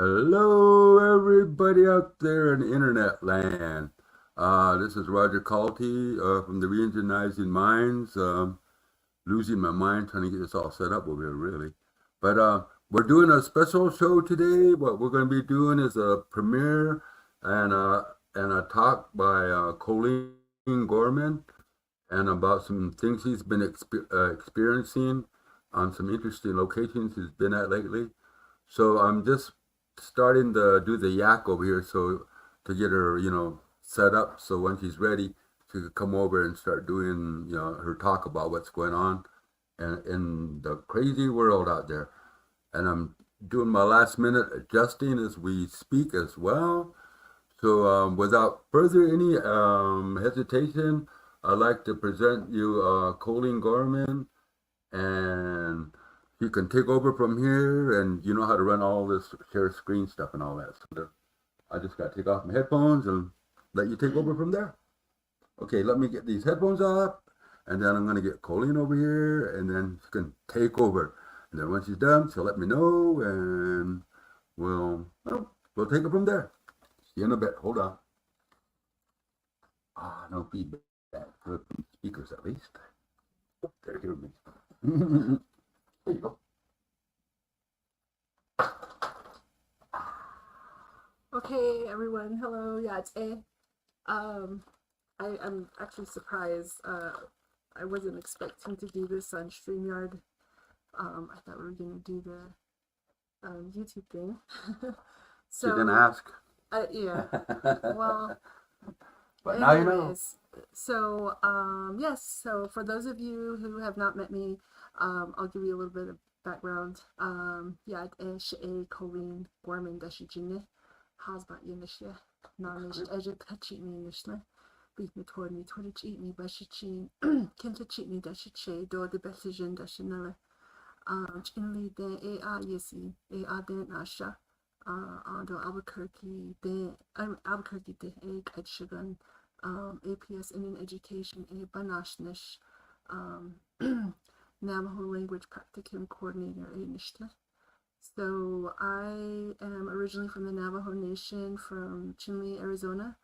Hello, everybody out there in internet land. This is Roger Calty from the Reengineering Minds. Losing my mind trying to get this all set up over here, really. But we're doing a special show today. What we're going to be doing is a premiere and a talk by Colleen Gorman and about some things he's been experiencing on some interesting locations he's been at lately. So I'm just starting to do the yak over here, so to get her, set up. So when she's ready, she could come over and start doing, her talk about what's going on and in the crazy world out there. And I'm doing my last minute adjusting as we speak as well. So without further any hesitation, I'd like to present you Colleen Gorman, and you can take over from here, and you know how to run all this share screen stuff and all that. So I just got to take off my headphones and let you take over from there. Okay, let me get these headphones off, and then I'm going to get Colleen over here, and then she can take over. And then when she's done, she'll let me know, and we'll take it from there. See you in a bit. Hold on. No feedback. Good from speakers at least. Oh, they're hearing me. There you go. Okay, everyone. Hello. Yeah, it's A. I'm actually surprised. I wasn't expecting to do this on StreamYard. I thought we were gonna do the YouTube thing. So, you didn't ask. Yeah. Well, but now you know. So, yes. So, for those of you who have not met me, I'll give you a little bit of background. Yeah, it's A. Colleen Gorman Dashijine. Hazbat Yenishya, Namish Eja Kachini Nishna, Beat me toward me, toward each eat me, Bashichin, Kenta Chitney Dashiche, Do the Bessigen Dashinella, Chinley de A. Yesi, A. Den Asha, Ando Albuquerque, de Albuquerque de A. Kachigan, APS Indian Education, A. Banashnish, Navajo Language Practicum Coordinator, A. Nishla. So I am originally from the Navajo Nation from Chinle, Arizona,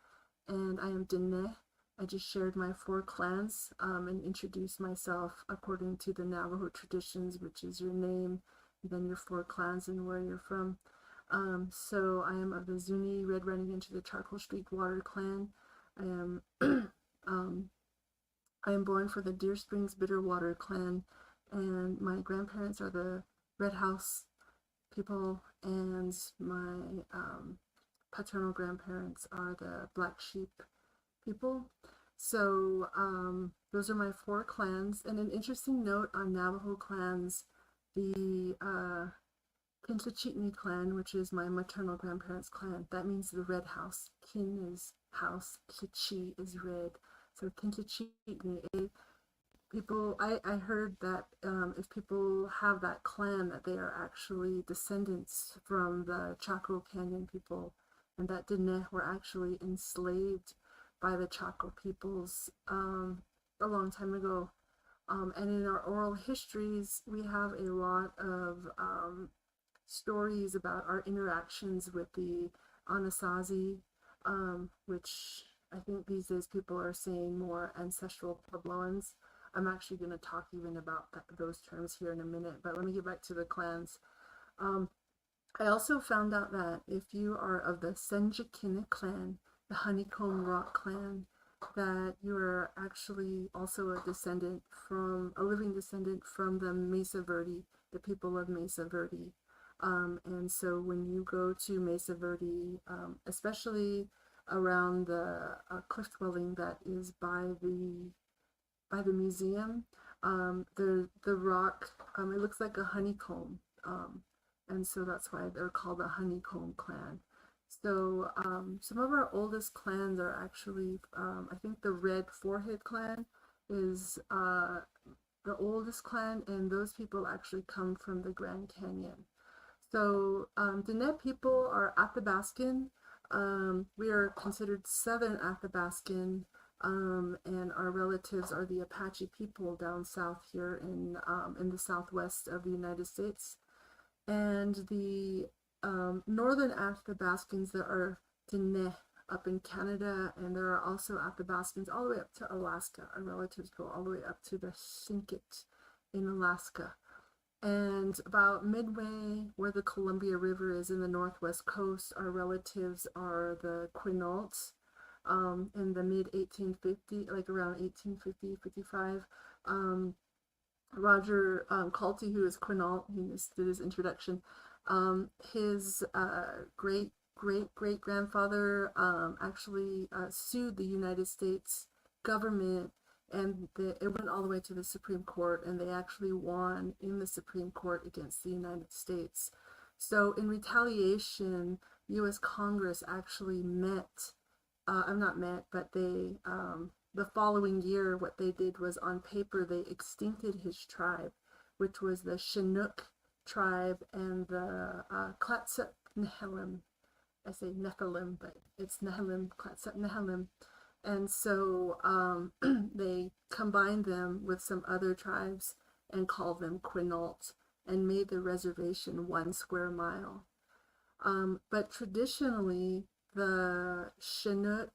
and I am Dene. I just shared my 4 clans and introduced myself according to the Navajo traditions, which is your name, then your 4 clans and where you're from. So I am of the Zuni Red Running into the Charcoal Streak Water clan. I am I am born for the Deer Springs Bitterwater clan, and my grandparents are the Red House people, and my paternal grandparents are the Black Sheep people. So those are my 4 clans. And an interesting note on Navajo clans, the Kinchachitni clan, which is my maternal grandparents' clan, that means the red house. Kin is house, Kichi is red. So Kinchachitni, people, I heard that if people have that clan, that they are actually descendants from the Chaco Canyon people, and that Diné were actually enslaved by the Chaco peoples a long time ago. And in our oral histories, we have a lot of stories about our interactions with the Anasazi, which I think these days people are saying more ancestral Puebloans. I'm actually going to talk even about those terms here in a minute, but let me get back to the clans. Um, I also found out that if you are of the Senjakina clan, the Honeycomb Rock clan, that you are actually also a living descendant from the Mesa Verde, the people of Mesa Verde. And so when you go to Mesa Verde, especially around the cliff dwelling that is by the museum. The rock, it looks like a honeycomb, and so that's why they're called the Honeycomb Clan. So some of our oldest clans are actually, I think the Red Forehead Clan is the oldest clan, and those people actually come from the Grand Canyon. So the Ned people are Athabascan. We are considered Southern Athabascan, and our relatives are the Apache people down south here in the southwest of the United States. And the northern Athabascans, there are Diné up in Canada, and there are also Athabascans all the way up to Alaska. Our relatives go all the way up to the Tlingit in Alaska. And about midway where the Columbia River is in the northwest coast, our relatives are the Quinaults. In the mid 1850, like around 1850, 55. Roger Colty, who is Quinault, he just did his introduction. His great grandfather actually sued the United States government, and it went all the way to the Supreme Court, and they actually won in the Supreme Court against the United States. So in retaliation, U.S. Congress actually met. I'm not met, but they the following year, what they did was on paper they extincted his tribe, which was the Chinook tribe and the Clatsop Nehilim. I say Nephilim, but it's Nehilim, Clatsop Nehilim. And so they combined them with some other tribes and called them Quinault and made the reservation 1 square mile. But traditionally, the Chinook,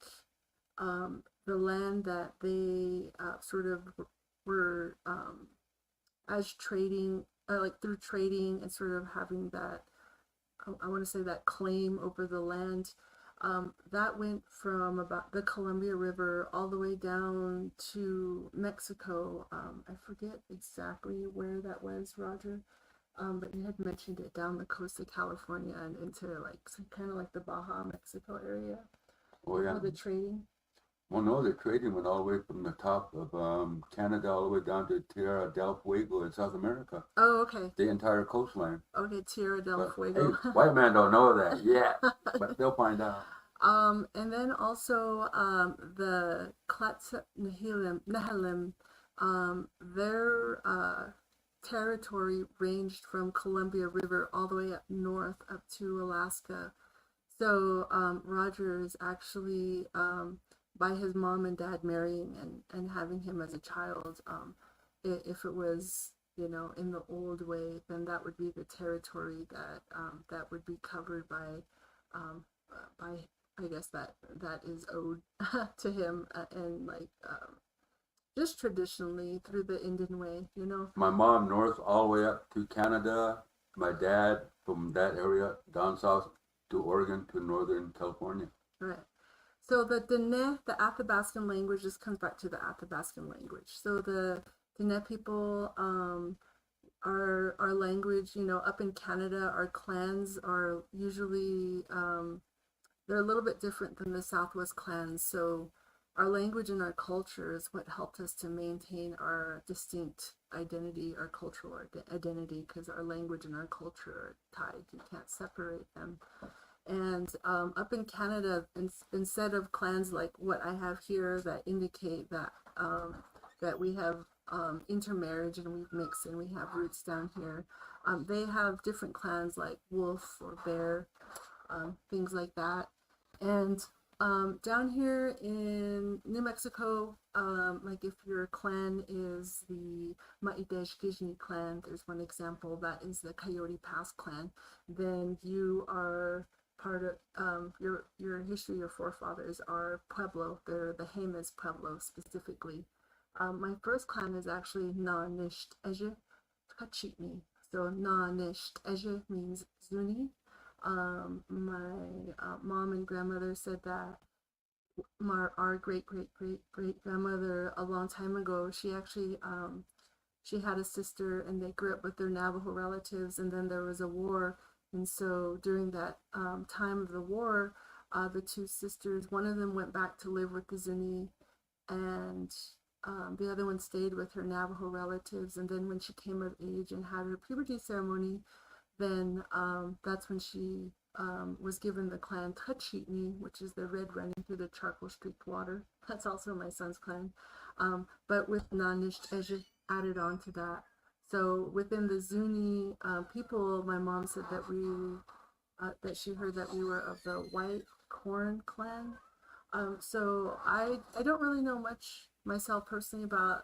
the land that they sort of were as trading, like through trading and sort of having that, I want to say that claim over the land, that went from about the Columbia River all the way down to Mexico. I forget exactly where that was, Roger. But you had mentioned it down the coast of California and into like kind of like the Baja, Mexico area. Oh yeah. For the trading. Well, no, the trading went all the way from the top of Canada all the way down to Tierra del Fuego in South America. Oh, okay. The entire coastline. Okay, Tierra del But, Fuego. hey, white man don't know that yet, but they'll find out. And then also the Clatsop Nehilim, their territory ranged from Columbia River all the way up north up to Alaska. So Roger is actually by his mom and dad marrying and having him as a child. If it was, you know, in the old way, then that would be the territory that that would be covered by I guess that is owed to him and like just traditionally through the Indian way, you know. My mom north all the way up to Canada. My dad from that area down south to Oregon to Northern California. Right. So the Diné, the Athabascan language, just comes back to the Athabascan language. So the Diné people, our language, you know, up in Canada, our clans are usually they're a little bit different than the Southwest clans. So our language and our culture is what helped us to maintain our distinct identity, our cultural identity, because our language and our culture are tied. You can't separate them. And up in Canada, instead of clans like what I have here that indicate that that we have intermarriage and we've mixed and we have roots down here, they have different clans like wolf or bear, things like that. And down here in New Mexico, like if your clan is the Maidej clan, there's one example, that is the Coyote Pass clan, then you are part of your history, your forefathers are Pueblo. They're the Jemez Pueblo specifically. My first clan is actually Na Nisht Eje Kachitni. So Na Nisht Eje means Zuni. My mom and grandmother said that our great grandmother a long time ago, she actually she had a sister and they grew up with their Navajo relatives, and then there was a war. And so during that time of the war, the two sisters, one of them went back to live with the Zuni, and the other one stayed with her Navajo relatives. And then when she came of age and had her puberty ceremony, then that's when she was given the clan Tachitni, which is the red running through the charcoal streaked water. That's also my son's clan. But with Nanisht Eje added on to that. So within the Zuni people, my mom said that that she heard that we were of the White Corn clan. So I don't really know much myself personally about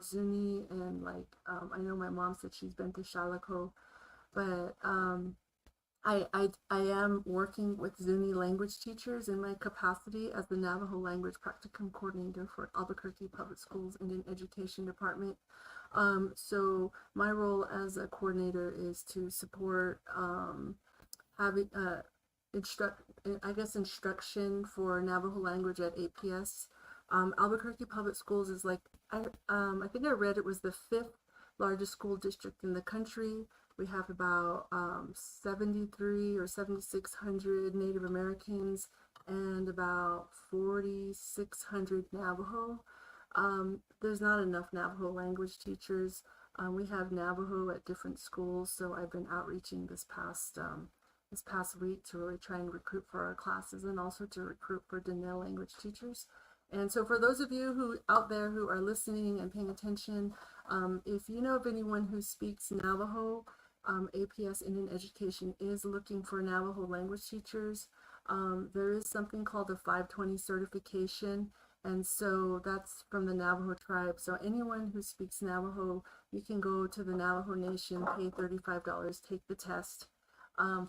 Zuni, and like I know my mom said she's been to Shalako, But I am working with Zuni language teachers in my capacity as the Navajo Language Practicum Coordinator for Albuquerque Public Schools Indian Education Department. So my role as a coordinator is to support having instruct I guess instruction for Navajo language at APS. Albuquerque Public Schools is like I think I read it was the fifth largest school district in the country. We have about 73 or 7,600 Native Americans and about 4,600 Navajo. There's not enough Navajo language teachers. We have Navajo at different schools, so I've been outreaching this past week to really try and recruit for our classes and also to recruit for Dene language teachers. And so for those of you who out there who are listening and paying attention, if you know of anyone who speaks Navajo, APS Indian Education is looking for Navajo language teachers. There is something called a 520 certification, and so that's from the Navajo tribe. So anyone who speaks Navajo, you can go to the Navajo Nation, pay $35, take the test.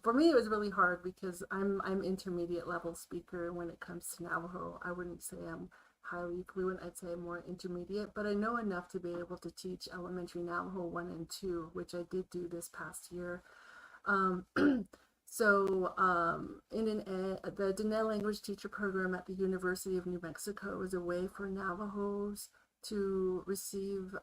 For me, it was really hard because I'm intermediate level speaker when it comes to Navajo. I wouldn't say I'm highly fluent. I'd say I'm more intermediate, but I know enough to be able to teach elementary Navajo 1 and 2, which I did do this past year. Um, the Dene language teacher program at the University of New Mexico is a way for Navajos to receive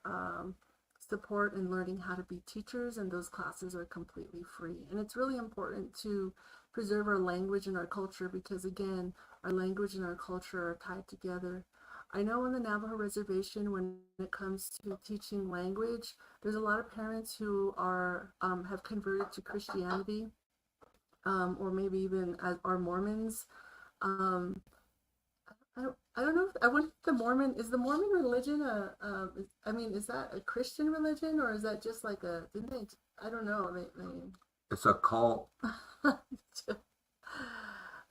support in learning how to be teachers, and those classes are completely free. And it's really important to preserve our language and our culture because, again, our language and our culture are tied together. I know on the Navajo reservation, when it comes to teaching language, there's a lot of parents who are have converted to Christianity, or maybe even are Mormons. Um, I don't know. I wonder if the Mormon religion I mean, is that a Christian religion or is that just like a, didn't they, I don't know. It's a cult.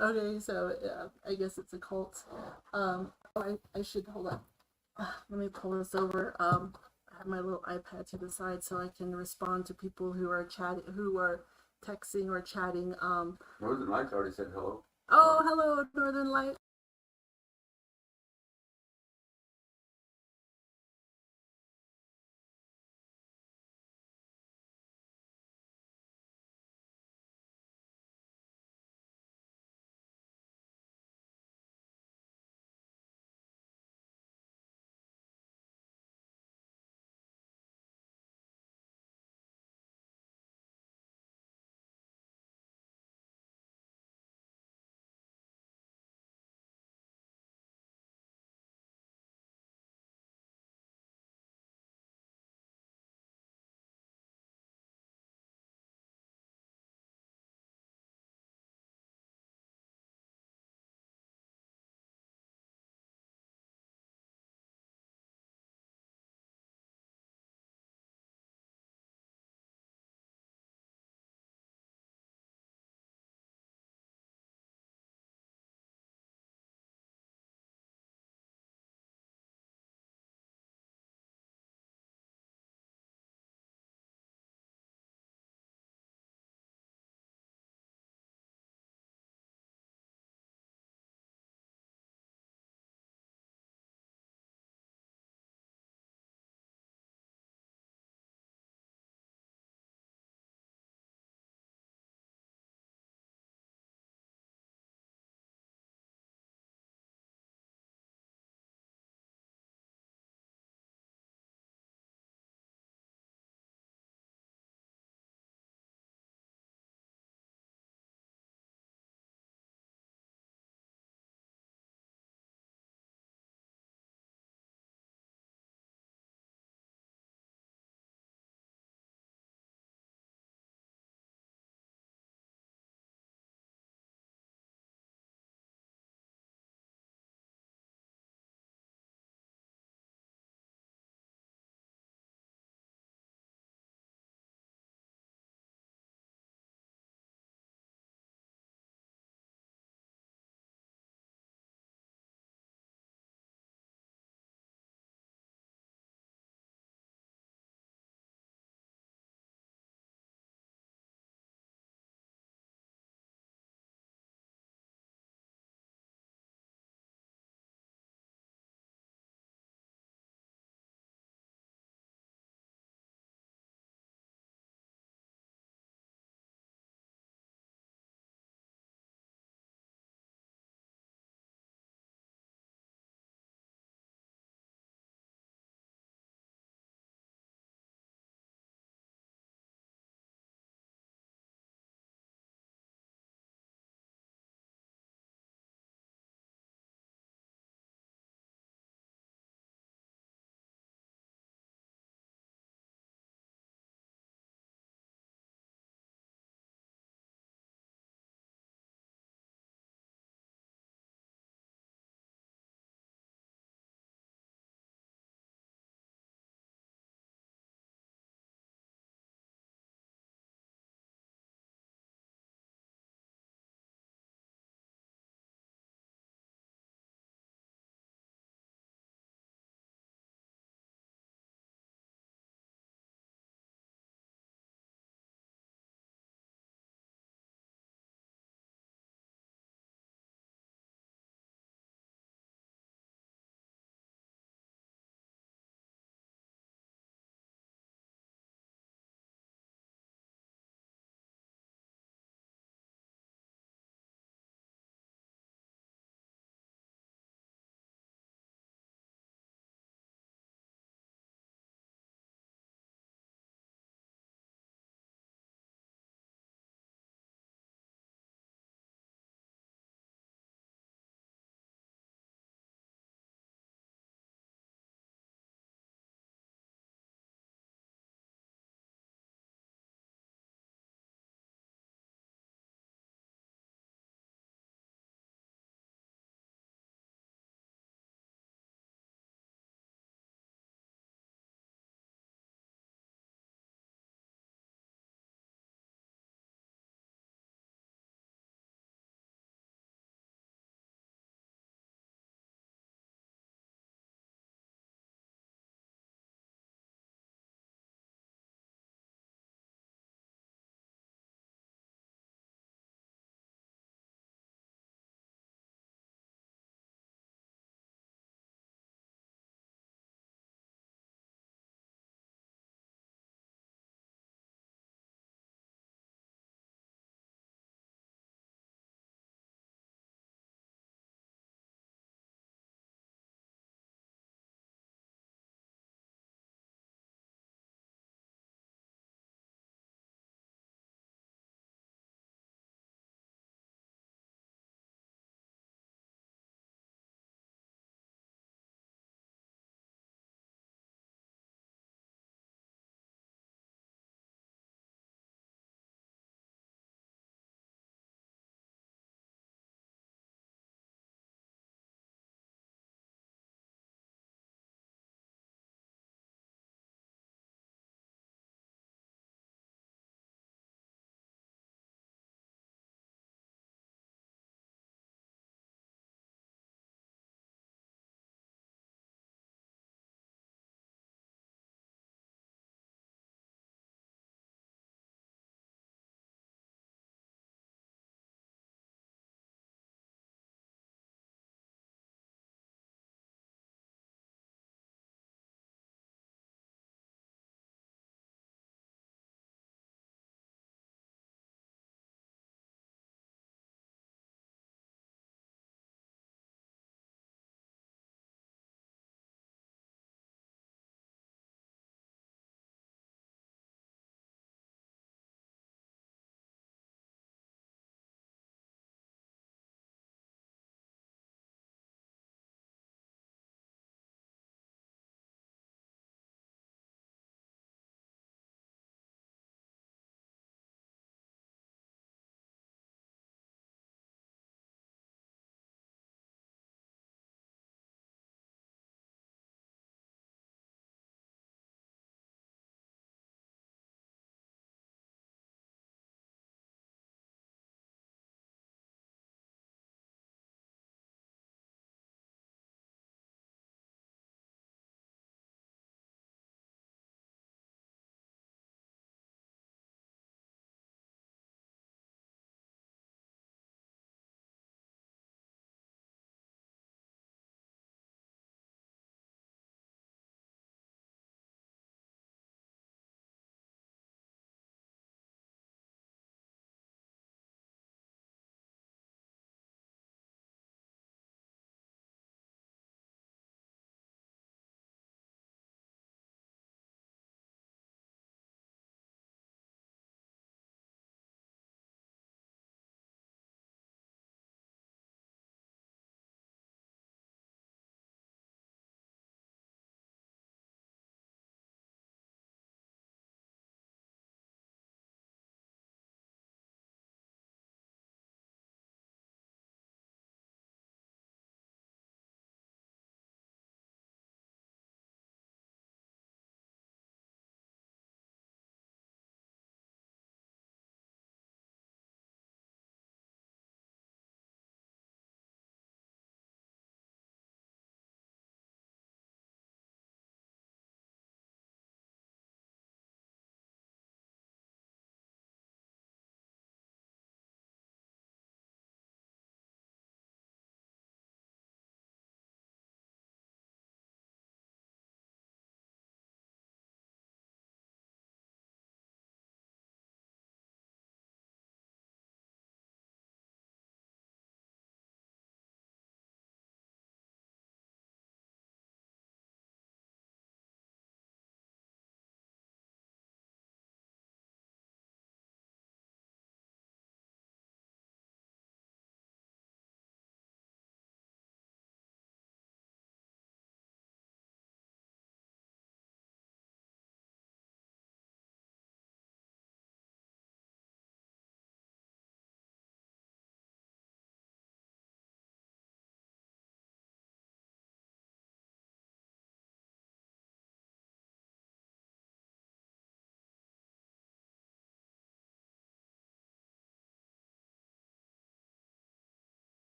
Okay, so I guess it's a cult. I should hold on. Let me pull this over. I have my little iPad to the side so I can respond to people who are texting or chatting. Northern Lights already said hello. Oh, hello, Northern Light.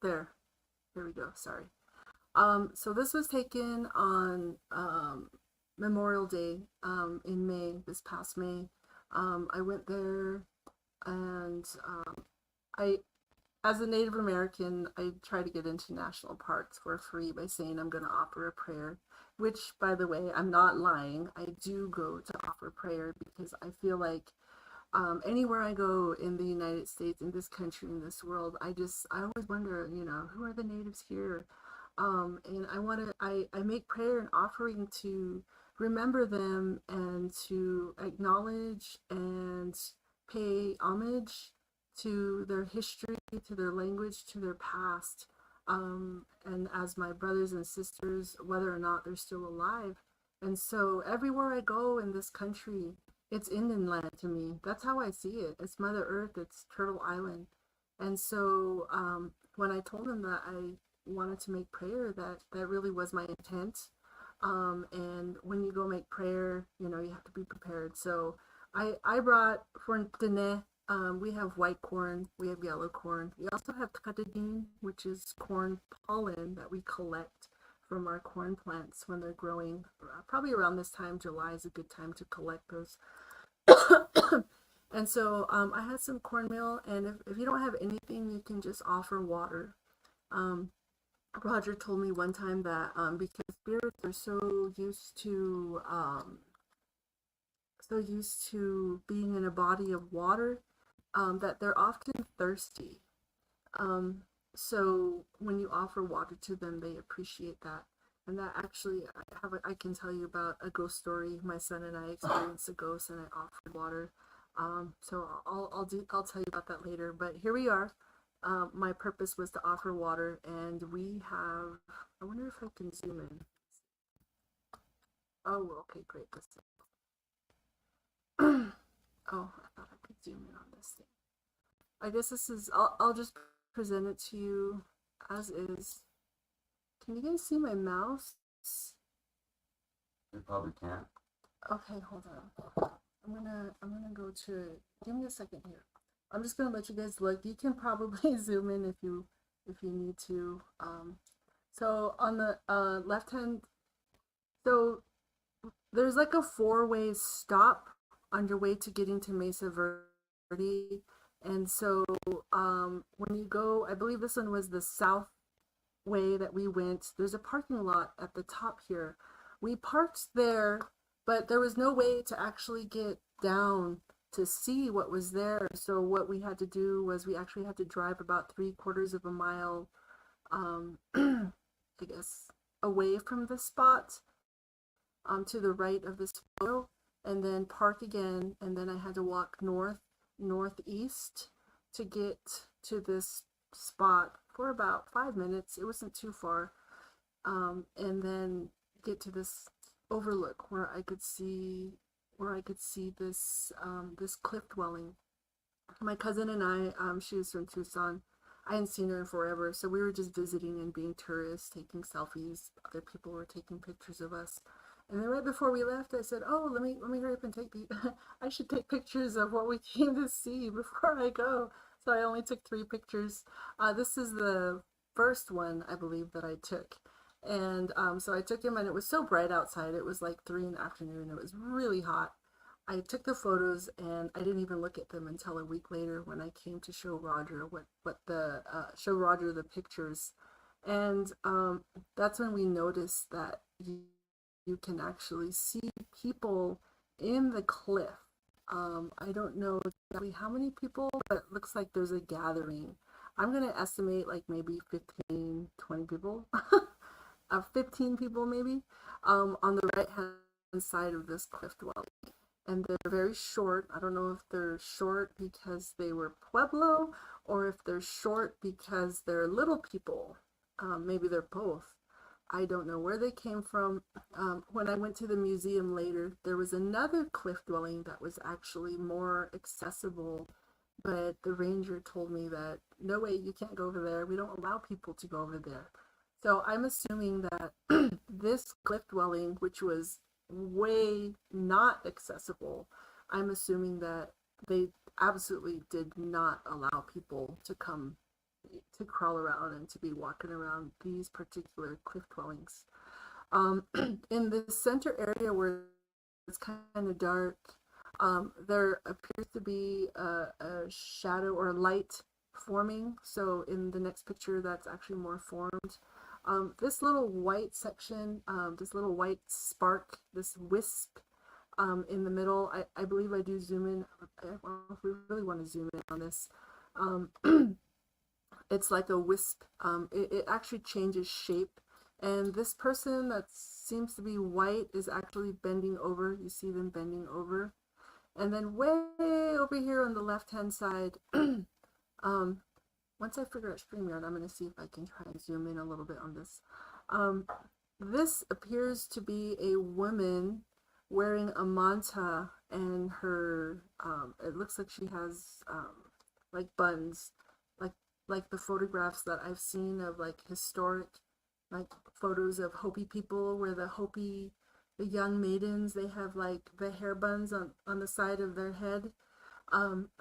There. Here we go. Sorry. So this was taken on Memorial Day in May, this past May. I went there and I, as a Native American, I try to get into national parks for free by saying I'm going to offer a prayer, which, by the way, I'm not lying. I do go to offer prayer because I feel like anywhere I go in the United States, in this country, in this world, I always wonder, who are the natives here? And I make prayer and offering to remember them and to acknowledge and pay homage to their history, to their language, to their past. And as my brothers and sisters, whether or not they're still alive. And so everywhere I go in this country, it's Indian land to me. That's how I see it. It's Mother Earth, it's Turtle Island. And so when I told them that I wanted to make prayer, that really was my intent. And when you go make prayer, you have to be prepared. So I brought for Dene, we have white corn, we have yellow corn. We also have katadin, which is corn pollen that we collect from our corn plants when they're growing. Probably around this time, July is a good time to collect those. And so I had some cornmeal, and if you don't have anything, you can just offer water. Roger told me one time that because spirits are so used to being in a body of water, that they're often thirsty. So when you offer water to them, they appreciate that. And that actually, I can tell you about a ghost story. My son and I experienced a ghost, and I offered water. So I'll tell you about that later. But here we are. My purpose was to offer water, and we have. I wonder if I can zoom in. Oh, okay, great. Oh, I thought I could zoom in on this thing. I guess this is. I'll just present it to you as is. Can you guys see my mouse? You probably can't. Okay, hold on. I'm gonna go to. Give me a second here. I'm just gonna let you guys look. You can probably zoom in if you need to. So on the left hand, so there's like a four-way stop on your way to getting to Mesa Verde, and so when you go, I believe this one was the south way that we went. There's a parking lot at the top here. We parked there, but there was no way to actually get down to see what was there. So what we had to do was we actually had to drive about 3/4 of a mile, I guess, away from the spot, to the right of this photo, and then park again. And then I had to walk northeast to get to this spot for about 5 minutes. It wasn't too far. And then get to this overlook where I could see this this cliff dwelling. My cousin and I, she was from Tucson. I hadn't seen her in forever, so we were just visiting and being tourists, taking selfies. Other people were taking pictures of us. And then right before we left, I said, "Oh, let me hurry up and take the. I should take pictures of what we came to see before I go." So I only took 3 pictures. This is the first one, I believe, that I took. And so I took him, and it was so bright outside. It was like 3 in the afternoon. It was really hot. I took the photos, and I didn't even look at them until a week later when I came to show Roger show Roger the pictures. And that's when we noticed that you can actually see people in the cliff. I don't know exactly how many people, but it looks like there's a gathering. I'm going to estimate like maybe 15, 20 people, 15 people maybe, on the right hand side of this cliff dwelling. And they're very short. I don't know if they're short because they were Pueblo or if they're short because they're little people. Maybe they're both. I don't know where they came from. When I went to the museum later, there was another cliff dwelling that was actually more accessible, but the ranger told me that no way, you can't go over there. We don't allow people to go over there. So I'm assuming that this cliff dwelling, which was way not accessible, I'm assuming that they absolutely did not allow people to come to crawl around and to be walking around these particular cliff dwellings. In the center area where it's kind of dark, there appears to be a shadow or a light forming. So in the next picture, that's actually more formed. This little white section, this little white spark, this wisp in the middle, I believe I do zoom in. If we really want to zoom in on this, it's like a wisp. It actually changes shape. And this person that seems to be white is actually bending over. You see them bending over. And then way over here on the left-hand side, once I figure out StreamYard, I'm going to see if I can try and zoom in a little bit on this. This appears to be a woman wearing a manta, and her, it looks like she has like buns, like the photographs that I've seen of like historic, like photos of Hopi people where the young maidens, they have like the hair buns on the side of their head.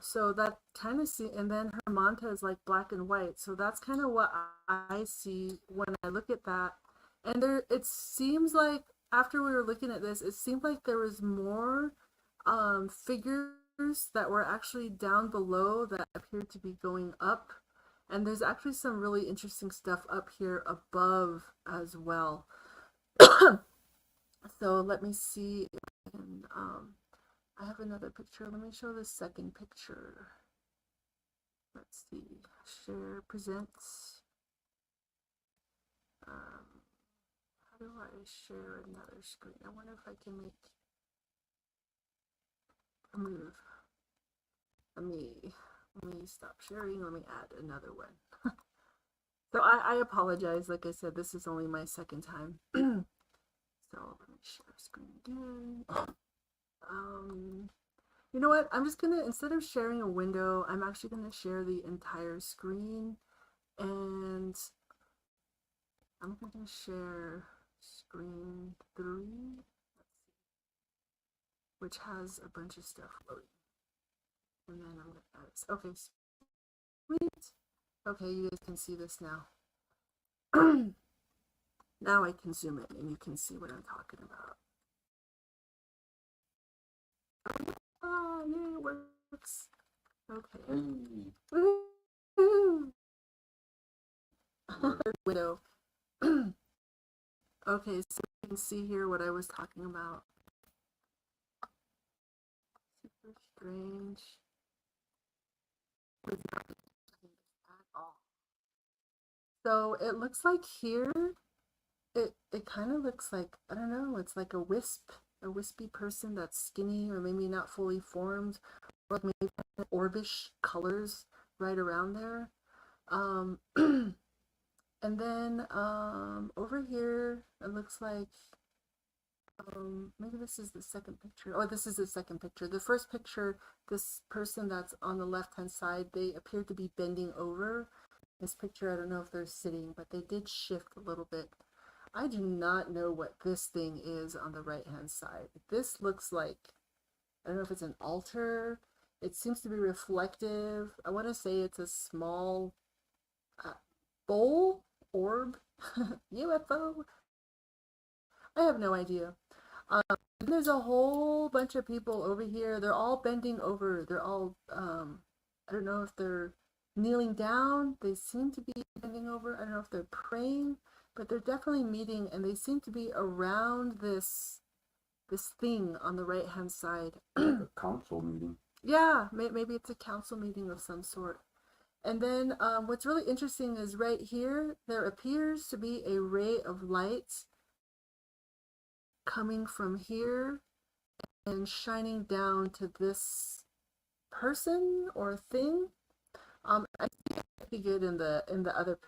So that kind of see, and then her manta is like black and white. So that's kind of what I see when I look at that. And there, it seems like after we were looking at this, it seemed like there was more figures that were actually down below that appeared to be going up. And there's actually some really interesting stuff up here above as well. So let me see. And, I have another picture. Let me show the second picture. Let's see. Share, presents. How do I share another screen? I wonder if I can make a move. Let me stop sharing. Let me add another one. So I apologize. Like I said, this is only my second time. So let me share screen again. You know what? I'm just gonna, instead of sharing a window, I'm actually gonna share the entire screen, and I'm gonna share screen 3, which has a bunch of stuff loading. And then I'm gonna add it. Okay, sweet. Okay, you guys can see this now. Now I can zoom in and you can see what I'm talking about. Ah, yeah, it works. Okay. Widow. Okay, so you can see here what I was talking about. Super strange. At all. So it looks like here, it kind of looks like, I don't know, it's like a wispy person that's skinny or maybe not fully formed, or maybe orbish colors right around there. And then over here, it looks like, maybe this is the second picture. Oh, this is the second picture. The first picture, this person that's on the left-hand side, they appear to be bending over. This picture, I don't know if they're sitting, but they did shift a little bit. I do not know what this thing is on the right-hand side. This looks like, I don't know if it's an altar. It seems to be reflective. I want to say it's a small bowl, orb, UFO. I have no idea. There's a whole bunch of people over here. They're all bending over. They're all, I don't know if they're kneeling down. They seem to be bending over. I don't know if they're praying, but they're definitely meeting, and they seem to be around this thing on the right hand side. Like a council meeting. Yeah, maybe it's a council meeting of some sort. And then what's really interesting is right here, there appears to be a ray of light coming from here and shining down to this person or thing. I think it'd be good in the other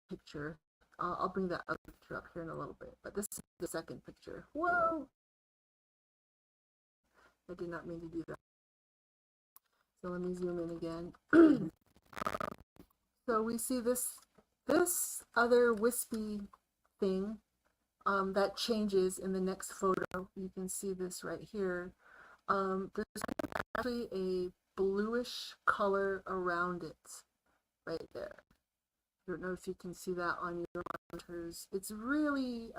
picture. I'll bring that other picture up here in a little bit, but this is the second picture. Whoa! I did not mean to do that. So let me zoom in again. So we see this other wispy thing that changes in the next photo. You can see this right here. There's actually a bluish color around it. right there. I don't know if you can see that on your monitors. It's really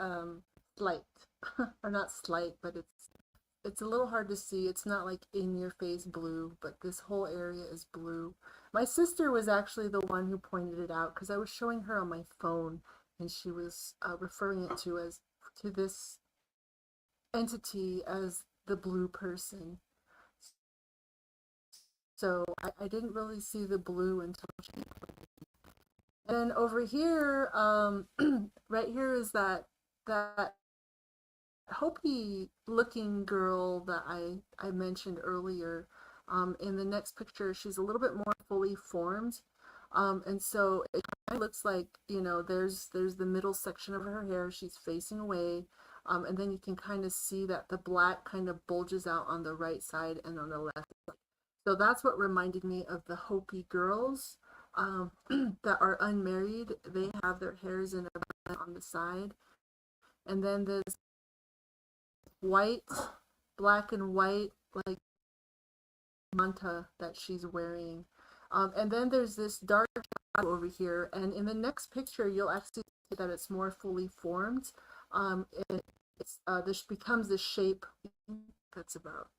slight, or not slight, but it's a little hard to see. It's not like in your face blue, but this whole area is blue. My sister was actually the one who pointed it out because I was showing her on my phone, and she was referring it to this entity as the blue person. So I didn't really see the blue until she. And then over here, right here is that Hopi looking girl that I mentioned earlier. In the next picture, she's a little bit more fully formed. And so it kind of looks like, there's the middle section of her hair. She's facing away. And then you can kind of see that the black kind of bulges out on the right side and on the left. So that's what reminded me of the Hopi girls that are unmarried. They have their hairs in a bun on the side. And then this white, black and white, like manta that she's wearing. And then there's this dark shadow over here. And in the next picture, you'll actually see that it's more fully formed. This becomes the shape. That's about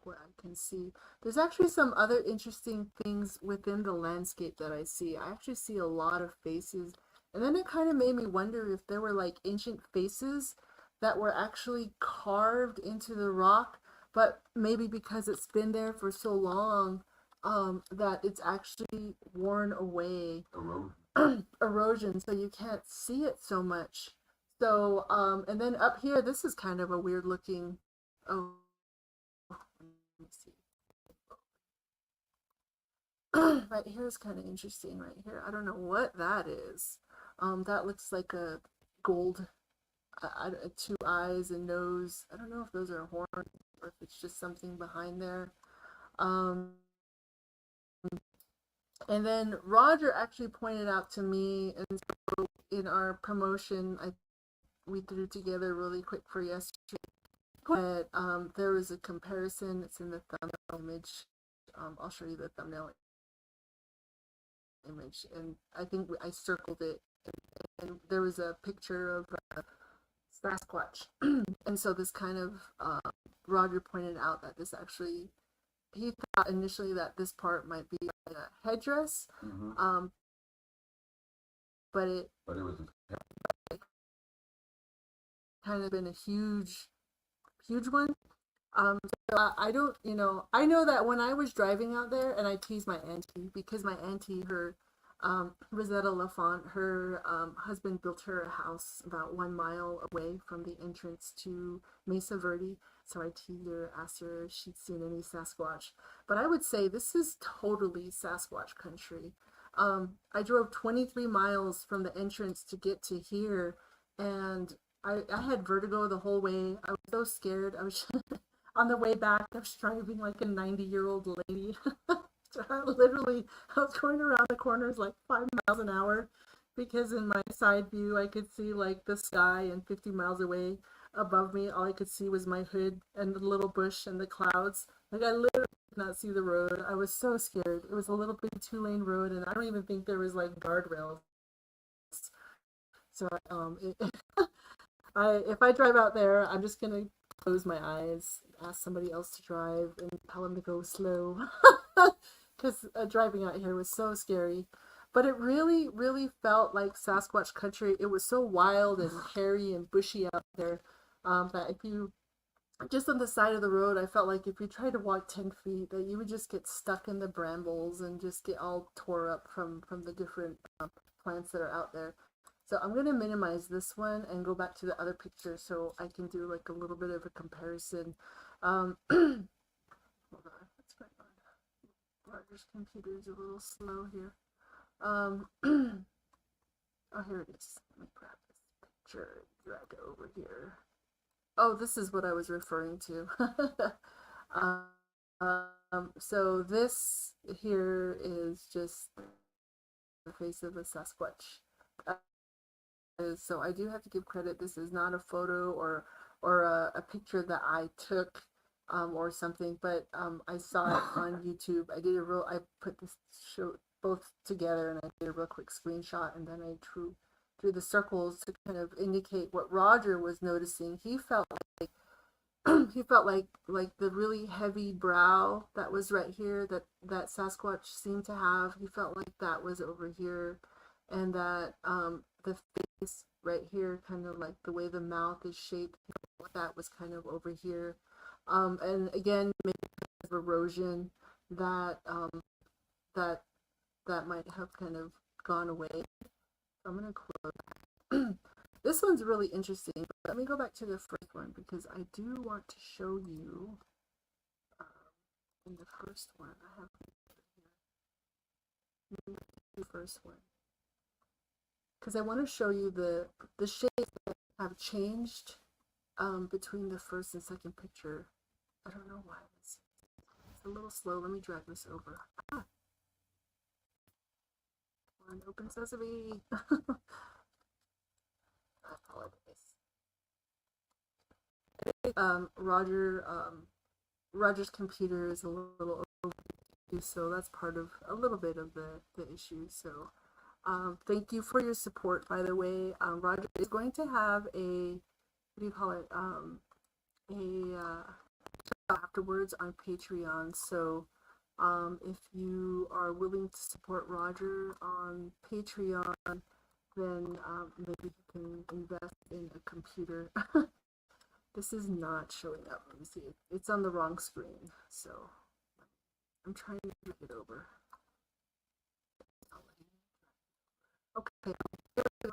what I can see. There's actually some other interesting things within the landscape that I see. I actually see a lot of faces. And then it kind of made me wonder if there were like ancient faces that were actually carved into the rock, but maybe because it's been there for so long, that it's actually worn away. Erosion, so you can't see it so much. So, and then up here, this is kind of a weird looking, oh, let me see. Right here is kind of interesting right here. I don't know what that is. That looks like a gold, two eyes and nose. I don't know if those are horns or if it's just something behind there. Um, and then Roger actually pointed out to me, and so in our promotion, we threw together really quick for yesterday. But there was a comparison. It's in the thumbnail image. I'll show you the thumbnail image, and I think I circled it, and there was a picture of Sasquatch. And so this kind of Roger pointed out that this actually, he thought initially that this part might be like a headdress, but it was kind of been a huge one. So I don't, I know that when I was driving out there, and I tease my auntie because my auntie, her Rosetta LaFont, her husband built her a house about 1 mile away from the entrance to Mesa Verde. So I teased her, asked her if she'd seen any Sasquatch. But I would say this is totally Sasquatch country. I drove 23 miles from the entrance to get to here, and I had vertigo the whole way. I was so scared. I was on the way back. I was driving like a 90-year-old lady. I was going around the corners like 5 miles an hour because in my side view, I could see like the sky, and 50 miles away above me, all I could see was my hood and the little bush and the clouds. Like I literally could not see the road. I was so scared. It was a little bit 2-lane road, and I don't even think there was like guardrails. So if I drive out there, I'm just gonna close my eyes, ask somebody else to drive, and tell them to go slow, because driving out here was so scary. But it really, really felt like Sasquatch country. It was so wild and hairy and bushy out there, that if you just on the side of the road, I felt like if you tried to walk 10 feet, that you would just get stuck in the brambles and just get all tore up from the different plants that are out there. So I'm going to minimize this one and go back to the other picture so I can do like a little bit of a comparison. Hold on, what's going on? Roger's computer is a little slow here. Oh, here it is. Let me grab this picture, drag it over here. Oh, this is what I was referring to. So this here is just the face of a Sasquatch. So I do have to give credit. This is not a photo or a picture that I took. or something. But I saw it on YouTube. I put this show both together, and I did a real quick screenshot, and then I drew the circles to kind of indicate what Roger was noticing. He felt like he felt like the really heavy brow that was right here that Sasquatch seemed to have. He felt like that was over here, and that the face right here, kind of like the way the mouth is shaped, that was kind of over here. And again, maybe because of erosion that that that might have kind of gone away. I'm gonna close. This one's really interesting. But let me go back to the first one because I do want to show you in the first one. I have the first one because I want to show you the shapes that have changed between the first and second picture. I don't know why it's a little slow. Let me drag this over. Ah. Come on, open sesame. I apologize. Roger's computer is a little overused, so that's part of a little bit of the issue. So thank you for your support, by the way. Roger is going to have a, what do you call it, afterwards on Patreon. So if you are willing to support Roger on Patreon, then maybe you can invest in a computer. This is not showing up. Let me see. It's on the wrong screen, so I'm trying to get it over. Okay,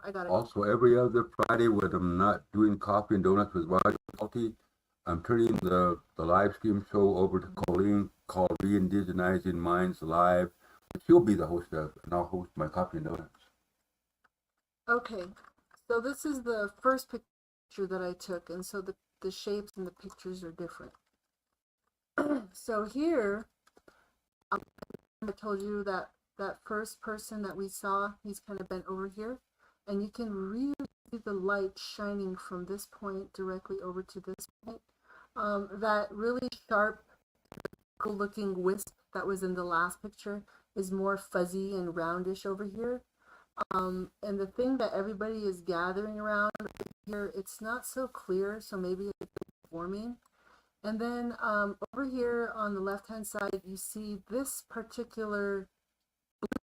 I got it. Also, every other Friday when I'm not doing coffee and donuts with Roger Salty, I'm turning the live stream show over to Colleen called Re-Indigenizing Minds Live. She'll be the host of, and I'll host my coffee and donuts. Okay, so this is the first picture that I took, and so the shapes and the pictures are different. So here, I told you that first person that we saw, he's kind of bent over here, and you can really see the light shining from this point directly over to this point. That really sharp, cool-looking wisp that was in the last picture is more fuzzy and roundish over here. And the thing that everybody is gathering around here, it's not so clear, so maybe it's forming. And then over here on the left-hand side, you see this particular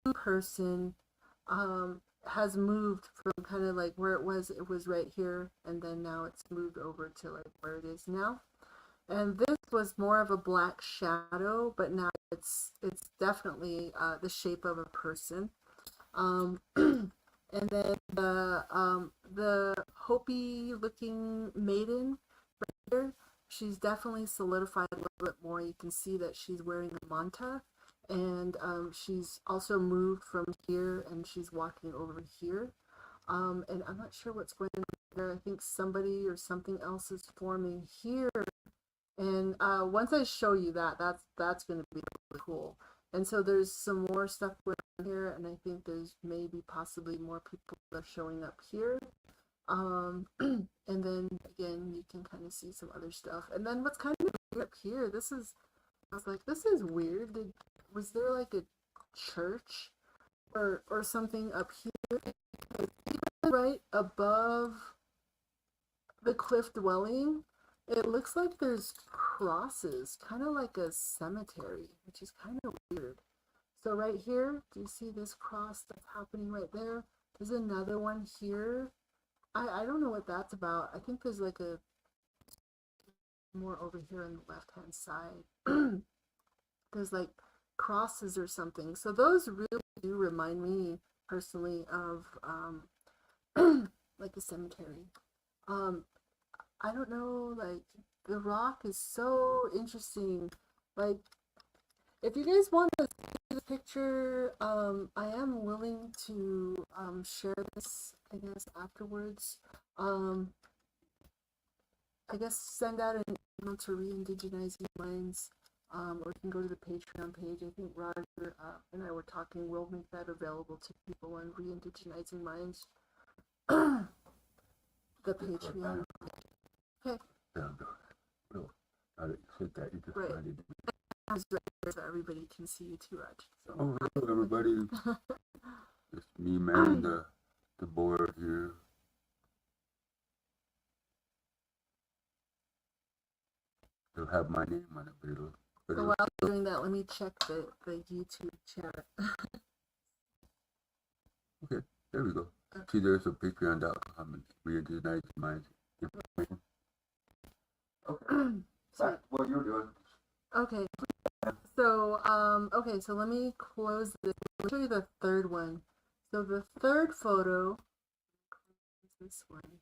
blue person has moved from kind of like where it was right here, and then now it's moved over to like where it is now. And this was more of a black shadow, but now it's definitely the shape of a person. And then the Hopi looking maiden right here, she's definitely solidified a little bit more. You can see that she's wearing a manta, and she's also moved from here, and she's walking over here. And I'm not sure what's going on there. I think somebody or something else is forming here. And once I show you that, that's going to be really cool. And so there's some more stuff going on here, and I think there's maybe possibly more people that are showing up here. And then again, you can kind of see some other stuff. And then what's kind of weird up here, I was like, this is weird. Was there like a church or something up here? Right above the cliff dwelling, it looks like there's crosses, kind of like a cemetery, which is kind of weird. So right here, do you see this cross that's happening right there? There's another one here. I don't know what that's about. I think there's like a more over here on the left-hand side. There's like crosses or something. So those really do remind me personally of like a cemetery. I don't know, like the rock is so interesting. Like if you guys want to see the picture, I am willing to share this, I guess, afterwards. I guess send out an email to Re-Indigenizing Minds, or you can go to the Patreon page. I think Roger and I were talking, we'll make that available to people on Re-Indigenizing Minds. The Patreon. Okay. I didn't hit that. You just Right. blinded me. I was right there so everybody can see you too, Raj. So. Oh, hello, everybody. It's me, man, the board here. They'll have my name on it, but it'll. So while I'm doing that, let me check the YouTube chat. Okay, there we go. See, there's a Patreon.com and Reunited Minds information. Okay. Back to what you're doing. Okay. So, okay, so let me close this. I'll show you the third one. So the third photo is this one.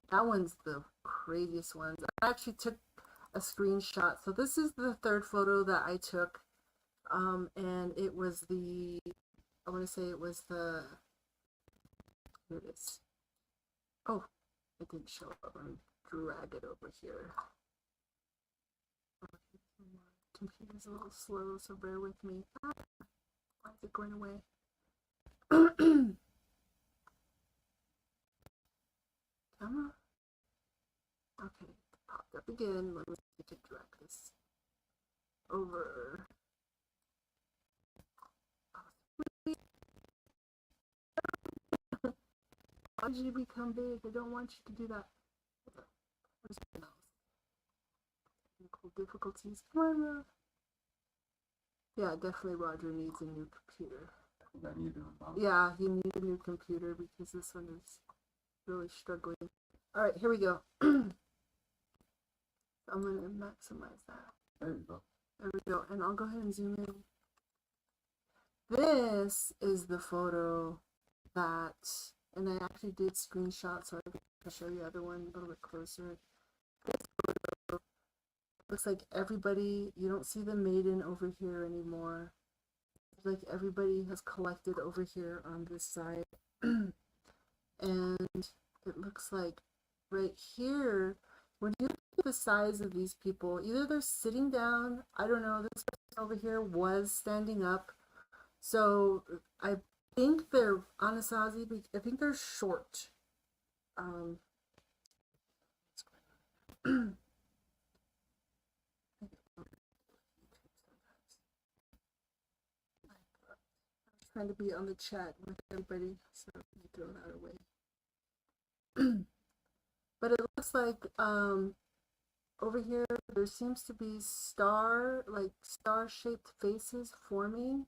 That one's the craziest one. I actually took a screenshot. So this is the third photo that I took. And it was I want to say it was here it is. Oh, it didn't show up. Let me drag it over here. Computer's a little slow, so bear with me. Why is it going away? Camera? Okay, popped up again. Let me see if I can drag this over. Why did you become big? I don't want you to do that. Where's my mouse? Technical difficulties. Come on, Rob. Yeah, definitely Roger needs a new computer. Yeah, he needs a new computer because this one is really struggling. All right, here we go. I'm going to maximize that. There you go. There we go. And I'll go ahead and zoom in. This is the photo that, and I actually did screenshot, so I can show you the other one a little bit closer. This photo looks like everybody, you don't see the maiden over here anymore. Like everybody has collected over here on this side. And it looks like right here, when you look at the size of these people, either they're sitting down, I don't know, this person over here was standing up. So I think they're Anasazi, I think they're short. Trying to be on the chat with everybody, so you throw that away. But it looks like over here there seems to be star-shaped faces forming,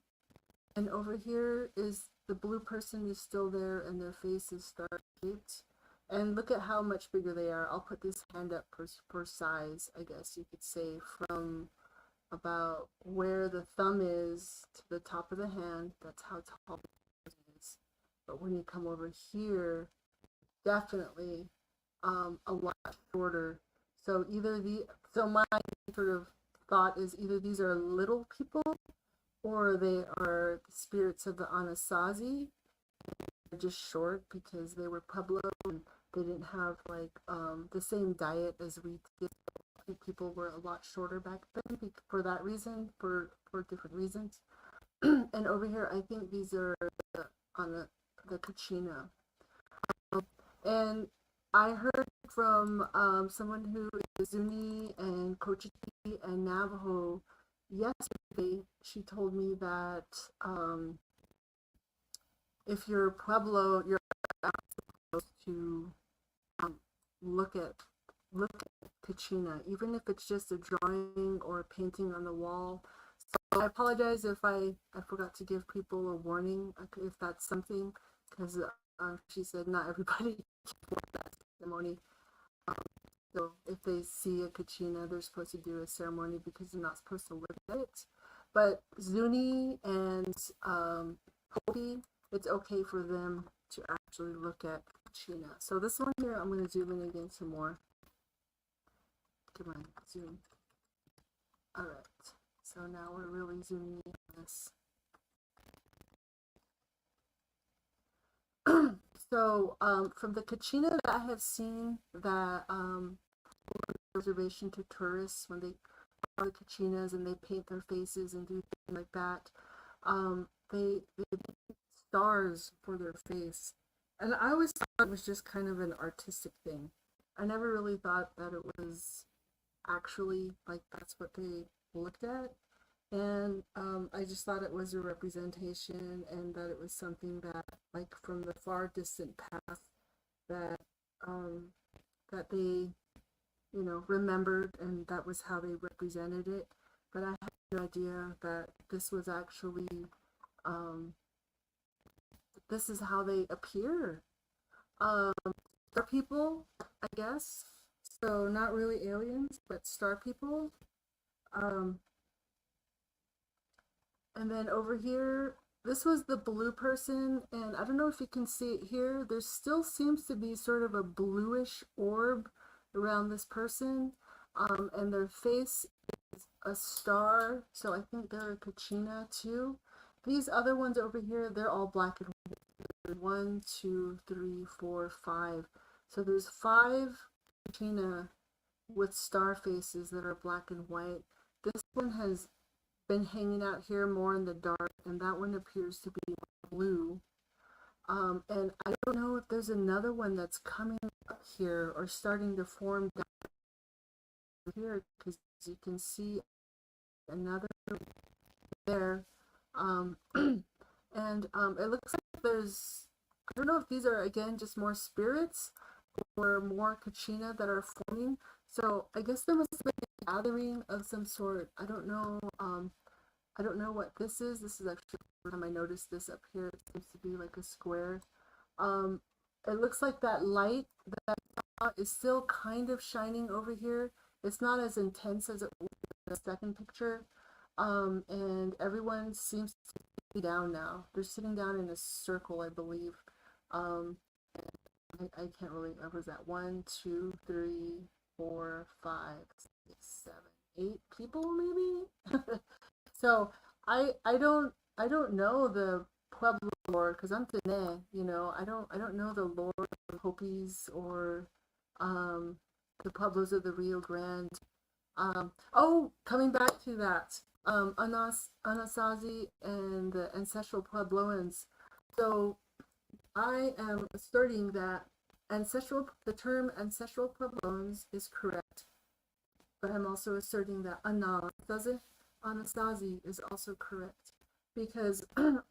and over here is the blue person is still there and their face is star-shaped. And look at how much bigger they are. I'll put this hand up per size, I guess you could say, from about where the thumb is to the top of the hand. That's how tall it is. But when you come over here, definitely a lot shorter. So my sort of thought is either these are little people or they are the spirits of the Anasazi. They're just short because they were Pueblo and they didn't have like the same diet as we did. I think people were a lot shorter back then for that reason, for different reasons. And over here, I think these are on the Kachina. And I heard from someone who is Zuni and Cochiti and Navajo yesterday. She told me that if you're Pueblo, you're supposed to look at Kachina, even if it's just a drawing or a painting on the wall. So I apologize if I forgot to give people a warning if that's something, because she said not everybody can that ceremony. So if they see a Kachina, they're supposed to do a ceremony because they're not supposed to look at it. But Zuni and Hopi, it's okay for them to actually look at Kachina. So this one here, I'm going to zoom in again some more. Come on, zoom. All right. So now we're really zooming in on this. So from the Kachina that I have seen that reservation to tourists when they are the Kachinas and they paint their faces and do things like that, they make stars for their face. And I always thought it was just kind of an artistic thing. I never really thought that it was actually like that's what they looked at. And I just thought it was a representation and that it was something that, like, from the far distant past, that um, that they, remembered, and that was how they represented it. But I had no idea that this was actually, um, this is how they appear. Um, Star people, I guess. So not really aliens, but star people. Um, and then over here, this was the blue person, and I don't know if you can see it here. There still seems to be sort of a bluish orb around this person, and their face is a star. So I think they're a Kachina too. These other ones over here, they're all black and white. One, two, three, four, five. So there's five Kachina with star faces that are black and white. This one has been hanging out here more in the dark, and that one appears to be blue. And I don't know if there's another one that's coming up here or starting to form down here, because you can see another there. And it looks like there's, I don't know if these are again just more spirits or more Kachina that are forming. So I guess there must have been a gathering of some sort. I don't know. I don't know what this is. This is actually the first time I noticed this up here. It seems to be like a square. Um, it looks like that light that is still kind of shining over here. It's not as intense as it was in the second picture. And everyone seems to be down now. They're sitting down in a circle, I believe. Um, I can't really, was that one, two, three, four, five, six, seven, eight people maybe? So I don't know the Pueblo lore because I'm Tene, I don't know the lore of Hopis or um the Pueblos of the Rio Grande. Oh, coming back to that, Anasazi and the ancestral Puebloans. So I am asserting that the term ancestral Puebloans is correct, but I'm also asserting that Anasazi is also correct because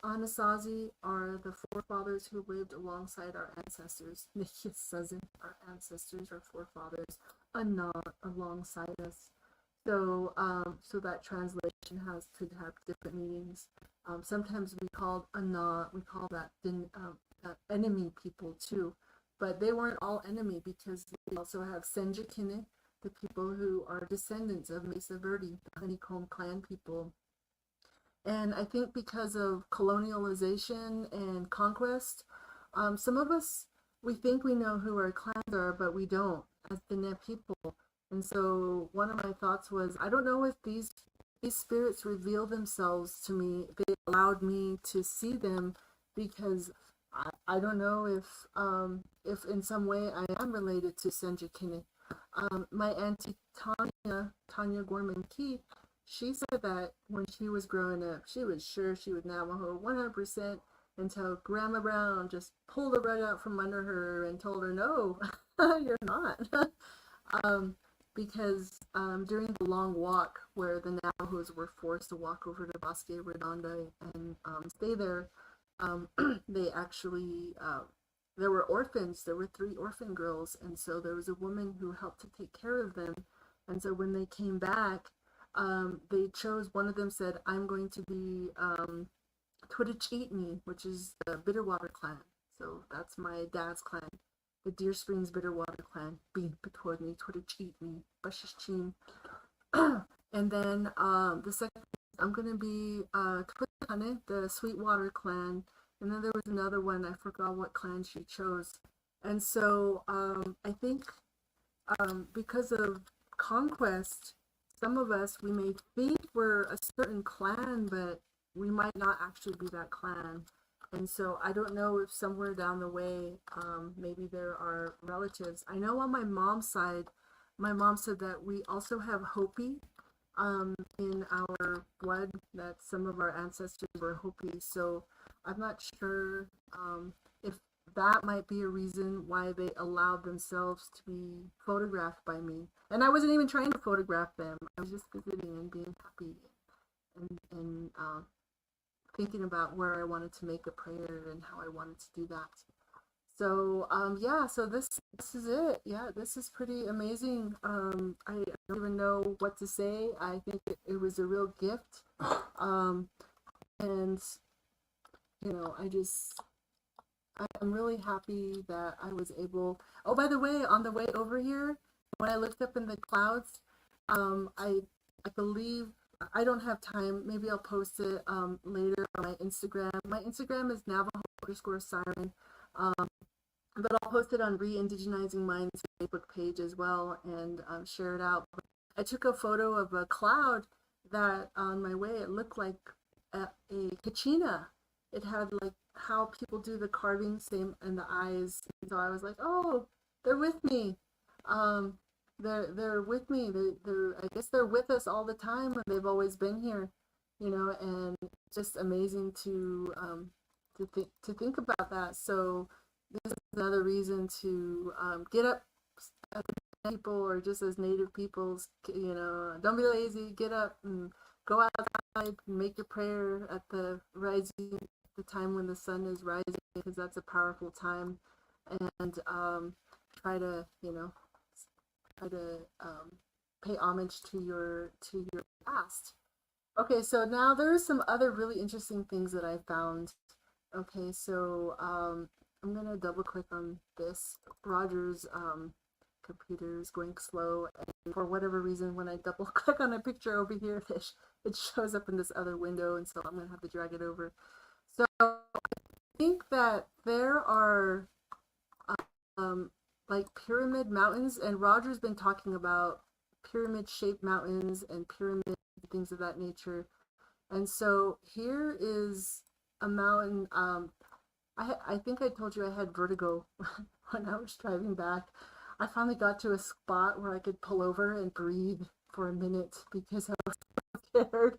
Anasazi are the forefathers who lived alongside our ancestors. Nikisazi, our ancestors, our forefathers, Ana alongside us. So that translation could have different meanings. Sometimes we call that enemy people too, but they weren't all enemy because we also have Senjakine, the people who are descendants of Mesa Verde, the Honeycomb clan people. And I think because of colonialization and conquest, some of us, we think we know who our clans are, but we don't as the Ne people. And so one of my thoughts was, I don't know if these spirits reveal themselves to me. They allowed me to see them because I don't know if in some way I am related to Senjakine. My auntie Tanya Gorman Key, she said that when she was growing up, she was sure she would Navajo 100% until Grandma Brown just pulled the rug out from under her and told her, no, you're not. Because during the long walk where the Navajos were forced to walk over to Bosque Redondo and stay there, they actually there were orphans. There were three orphan girls, and so there was a woman who helped to take care of them. And so when they came back, they chose. One of them said, "I'm going to be Twittichitney," which is the Bitterwater clan. So that's my dad's clan, the Deer Springs Bitterwater clan. Being Petwardney, Twittichitney, Bashishchin. And then the second, I'm going to be Twitane, the Sweetwater clan. And then there was another one, I forgot what clan she chose. And so I think because of conquest, some of us, we may think we're a certain clan, but we might not actually be that clan. And so I don't know if somewhere down the way, maybe there are relatives. I know on my mom's side, my mom said that we also have Hopi in our blood, that some of our ancestors were Hopi. So I'm not sure if that might be a reason why they allowed themselves to be photographed by me. And I wasn't even trying to photograph them. I was just visiting and being happy and thinking about where I wanted to make a prayer and how I wanted to do that. So yeah, so this is it. Yeah, this is pretty amazing. I don't even know what to say. I think it was a real gift. Um, and I'm really happy that I was able. Oh, by the way, on the way over here, when I looked up in the clouds, I believe I don't have time. Maybe I'll post it later on my Instagram. My Instagram is Navajo_siren. Um, but I'll post it on Re-Indigenizing Minds Facebook page as well and share it out. I took a photo of a cloud that on my way it looked like a Kachina. It had like how people do the carving, same in the eyes. So I was like, oh, they're with me. Um, they're with me. They're I guess they're with us all the time, and they've always been here, and it's just amazing to think about that. So this is another reason to get up as people or just as native peoples, don't be lazy, get up and go outside and make your prayer at the rising, the time when the sun is rising, because that's a powerful time. And try to, try to pay homage to your past. Okay, so now there are some other really interesting things that I found. Okay, so I'm gonna double click on this. Roger's computer is going slow, and for whatever reason, when I double click on a picture over here, it shows up in this other window, and so I'm gonna have to drag it over. So I think that there are um, like pyramid mountains, and Roger's been talking about pyramid-shaped mountains and pyramid things of that nature. And so here is a mountain. I think I told you I had vertigo when I was driving back. I finally got to a spot where I could pull over and breathe for a minute because I was so scared.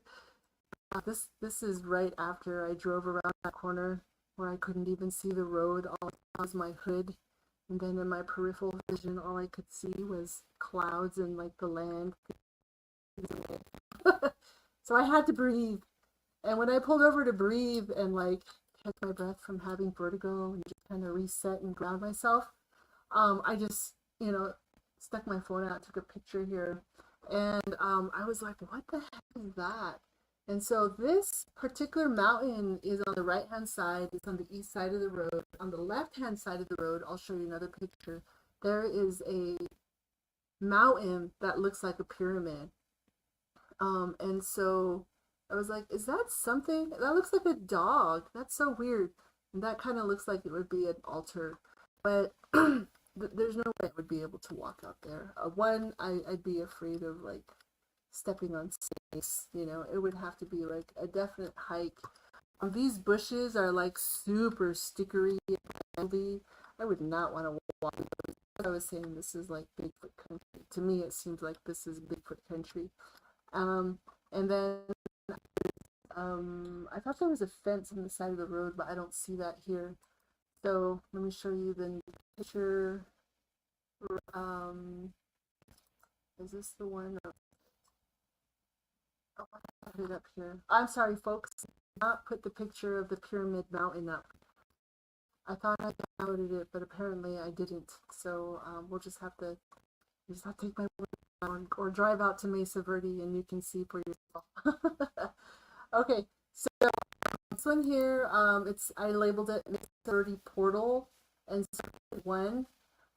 This is right after I drove around that corner where I couldn't even see the road. All I saw was my hood, and then in my peripheral vision, all I could see was clouds and like the land. So I had to breathe. And when I pulled over to breathe and like catch my breath from having vertigo and just kind of reset and ground myself, I just, stuck my phone out, took a picture here, and I was like, what the heck is that? And so this particular mountain is on the right-hand side. It's on the east side of the road. On the left-hand side of the road, I'll show you another picture. There is a mountain that looks like a pyramid. And so I was like, is that something? That looks like a dog. That's so weird. And that kind of looks like it would be an altar. But there's no way I would be able to walk out there. One, I'd be afraid of like stepping on snakes. It would have to be like a definite hike. These bushes are like super stickery and moldy. I would not want to walk those. I was saying this is like Bigfoot country. To me, it seems like this is Bigfoot country. And then I thought there was a fence on the side of the road, but I don't see that here. So let me show you the picture. Is this the one? Oh, I put it up here. I'm sorry, folks. I did not put the picture of the Pyramid Mountain up. I thought I downloaded it, but apparently I didn't. So we'll just have to take my word down or drive out to Mesa Verde and you can see for yourself. Okay, so this one here, I labeled it Mesa Verde Portal and one.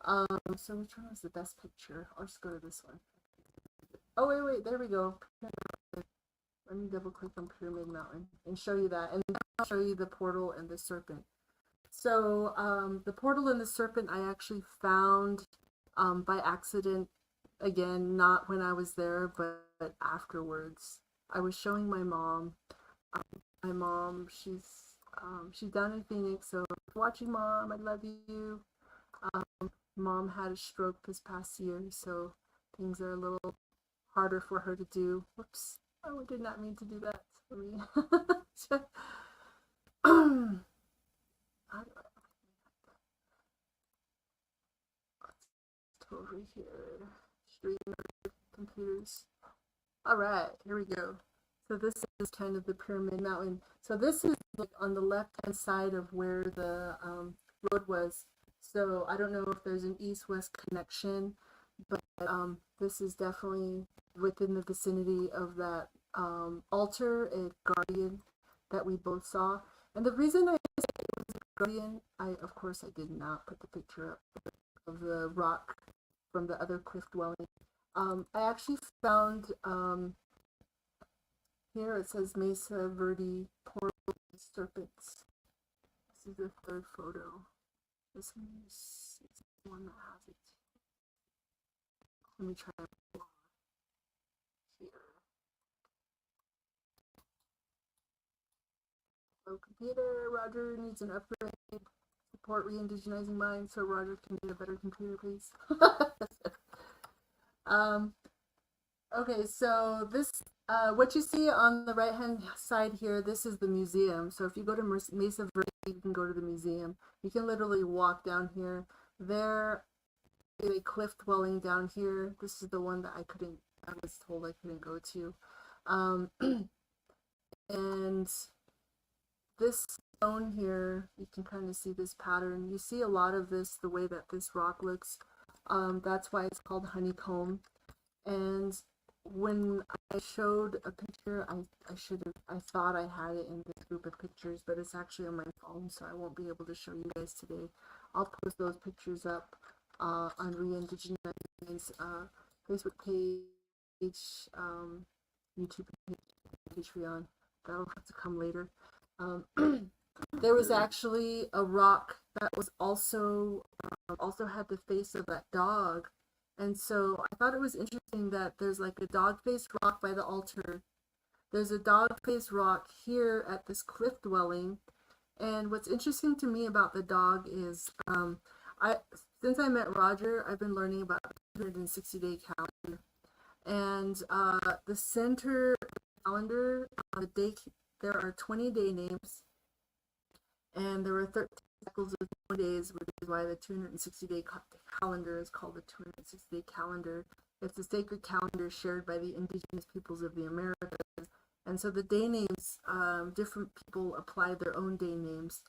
So which one was the best picture? I'll just go to this one. Oh wait, there we go. Let me double click on Pyramid Mountain and show you that, and then I'll show you the portal and the serpent. So the portal and the serpent I actually found by accident. Again, not when I was there, but afterwards. I was showing my mom. My mom, she's down in Phoenix, so watching Mom, I love you. Mom had a stroke this past year, so things are a little harder for her to do. Whoops. Oh, I did not mean to do that. How do I over here. Stream computers. All right, here we go. So this is kind of the Pyramid Mountain. So this is like on the left-hand side of where the road was. So I don't know if there's an east-west connection, but this is definitely within the vicinity of that altar and guardian that we both saw. And the reason I say it was a guardian, of course I did not put the picture up of the rock from the other cliff dwelling. I actually found here it says Mesa, Verde, portal, serpents. This is the third photo. This one is the one that has it. Let me try here. Hello, computer. Roger needs an upgrade. Support re-indigenizing minds so Roger can get a better computer, please. Okay, so this, what you see on the right-hand side here, this is the museum. So if you go to Mesa Verde, you can go to the museum. You can literally walk down here. There is a cliff dwelling down here. This is the one that I was told I couldn't go to. And this stone here, you can kind of see this pattern. You see a lot of this, the way that this rock looks. That's why it's called honeycomb. And when I showed a picture, I thought I had it in this group of pictures, but it's actually on my phone, so I won't be able to show you guys today. I'll post those pictures up on Re-Indigenizing's Facebook page, YouTube page, Patreon. That'll have to come later. There was actually a rock that was also had the face of that dog. And so I thought it was interesting that there's like a dog-faced rock by the altar. There's a dog-faced rock here at this cliff dwelling. And what's interesting to me about the dog is, since I met Roger, I've been learning about the 160-day calendar. And the center calendar, there are 20 day names, and there were 13 cycles of 20 days, which is why the 260-day calendar is called the 260-day calendar. It's a sacred calendar shared by the indigenous peoples of the Americas. And so the day names, different people apply their own day names.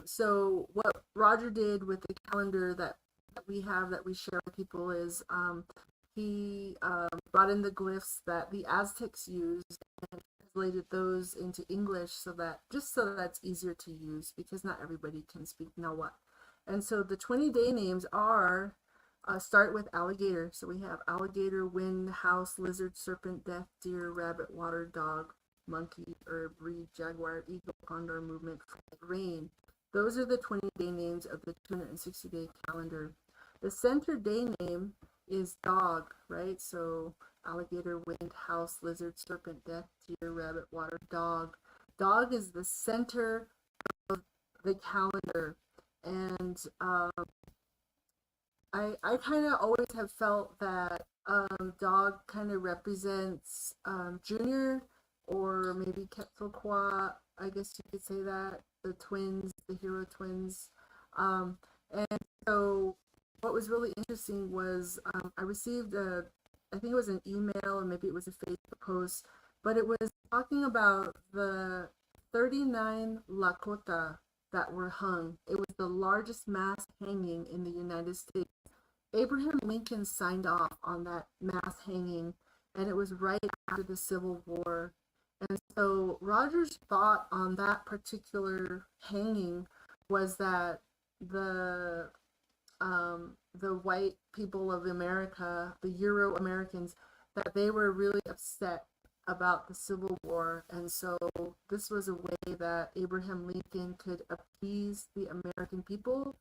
So what Roger did with the calendar that we share with people is he brought in the glyphs that the Aztecs used and translated those into English so that it's easier to use, because not everybody can speak Nahuatl. And so the 20 day names are start with alligator. So we have alligator, wind, house, lizard, serpent, death, deer, rabbit, water, dog, monkey, herb, reed, jaguar, eagle, condor, movement, rain. Those are the 20 day names of the 260-day calendar. The center day name is dog, right? So alligator, wind, house, lizard, serpent, death, deer, rabbit, water, dog. Dog is the center of the calendar. And I kind of always have felt that dog kind of represents Junior, or maybe Quetzalcoatl, I guess you could say that, the twins, the hero twins. And so what was really interesting was I received I think it was an email, or maybe it was a Facebook post, but it was talking about the 39 Lakota that were hung. It was the largest mass hanging in the United States. Abraham Lincoln signed off on that mass hanging, and it was right after the Civil War. And so Roger's thought on that particular hanging was that the white people of America, the Euro Americans, that they were really upset about the Civil War. And so this was a way that Abraham Lincoln could appease the American people,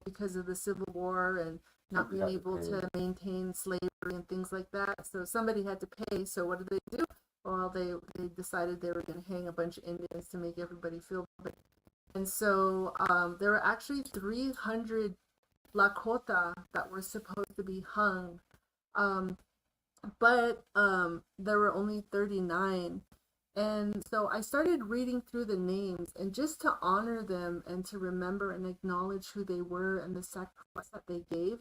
because of the Civil War and not being able to maintain slavery and things like that. So somebody had to pay. So what did they do? Well, they decided they were going to hang a bunch of Indians to make everybody feel better. And so there were actually 300 Lakota that were supposed to be hung, but there were only 39. And so I started reading through the names, and just to honor them and to remember and acknowledge who they were and the sacrifice that they gave,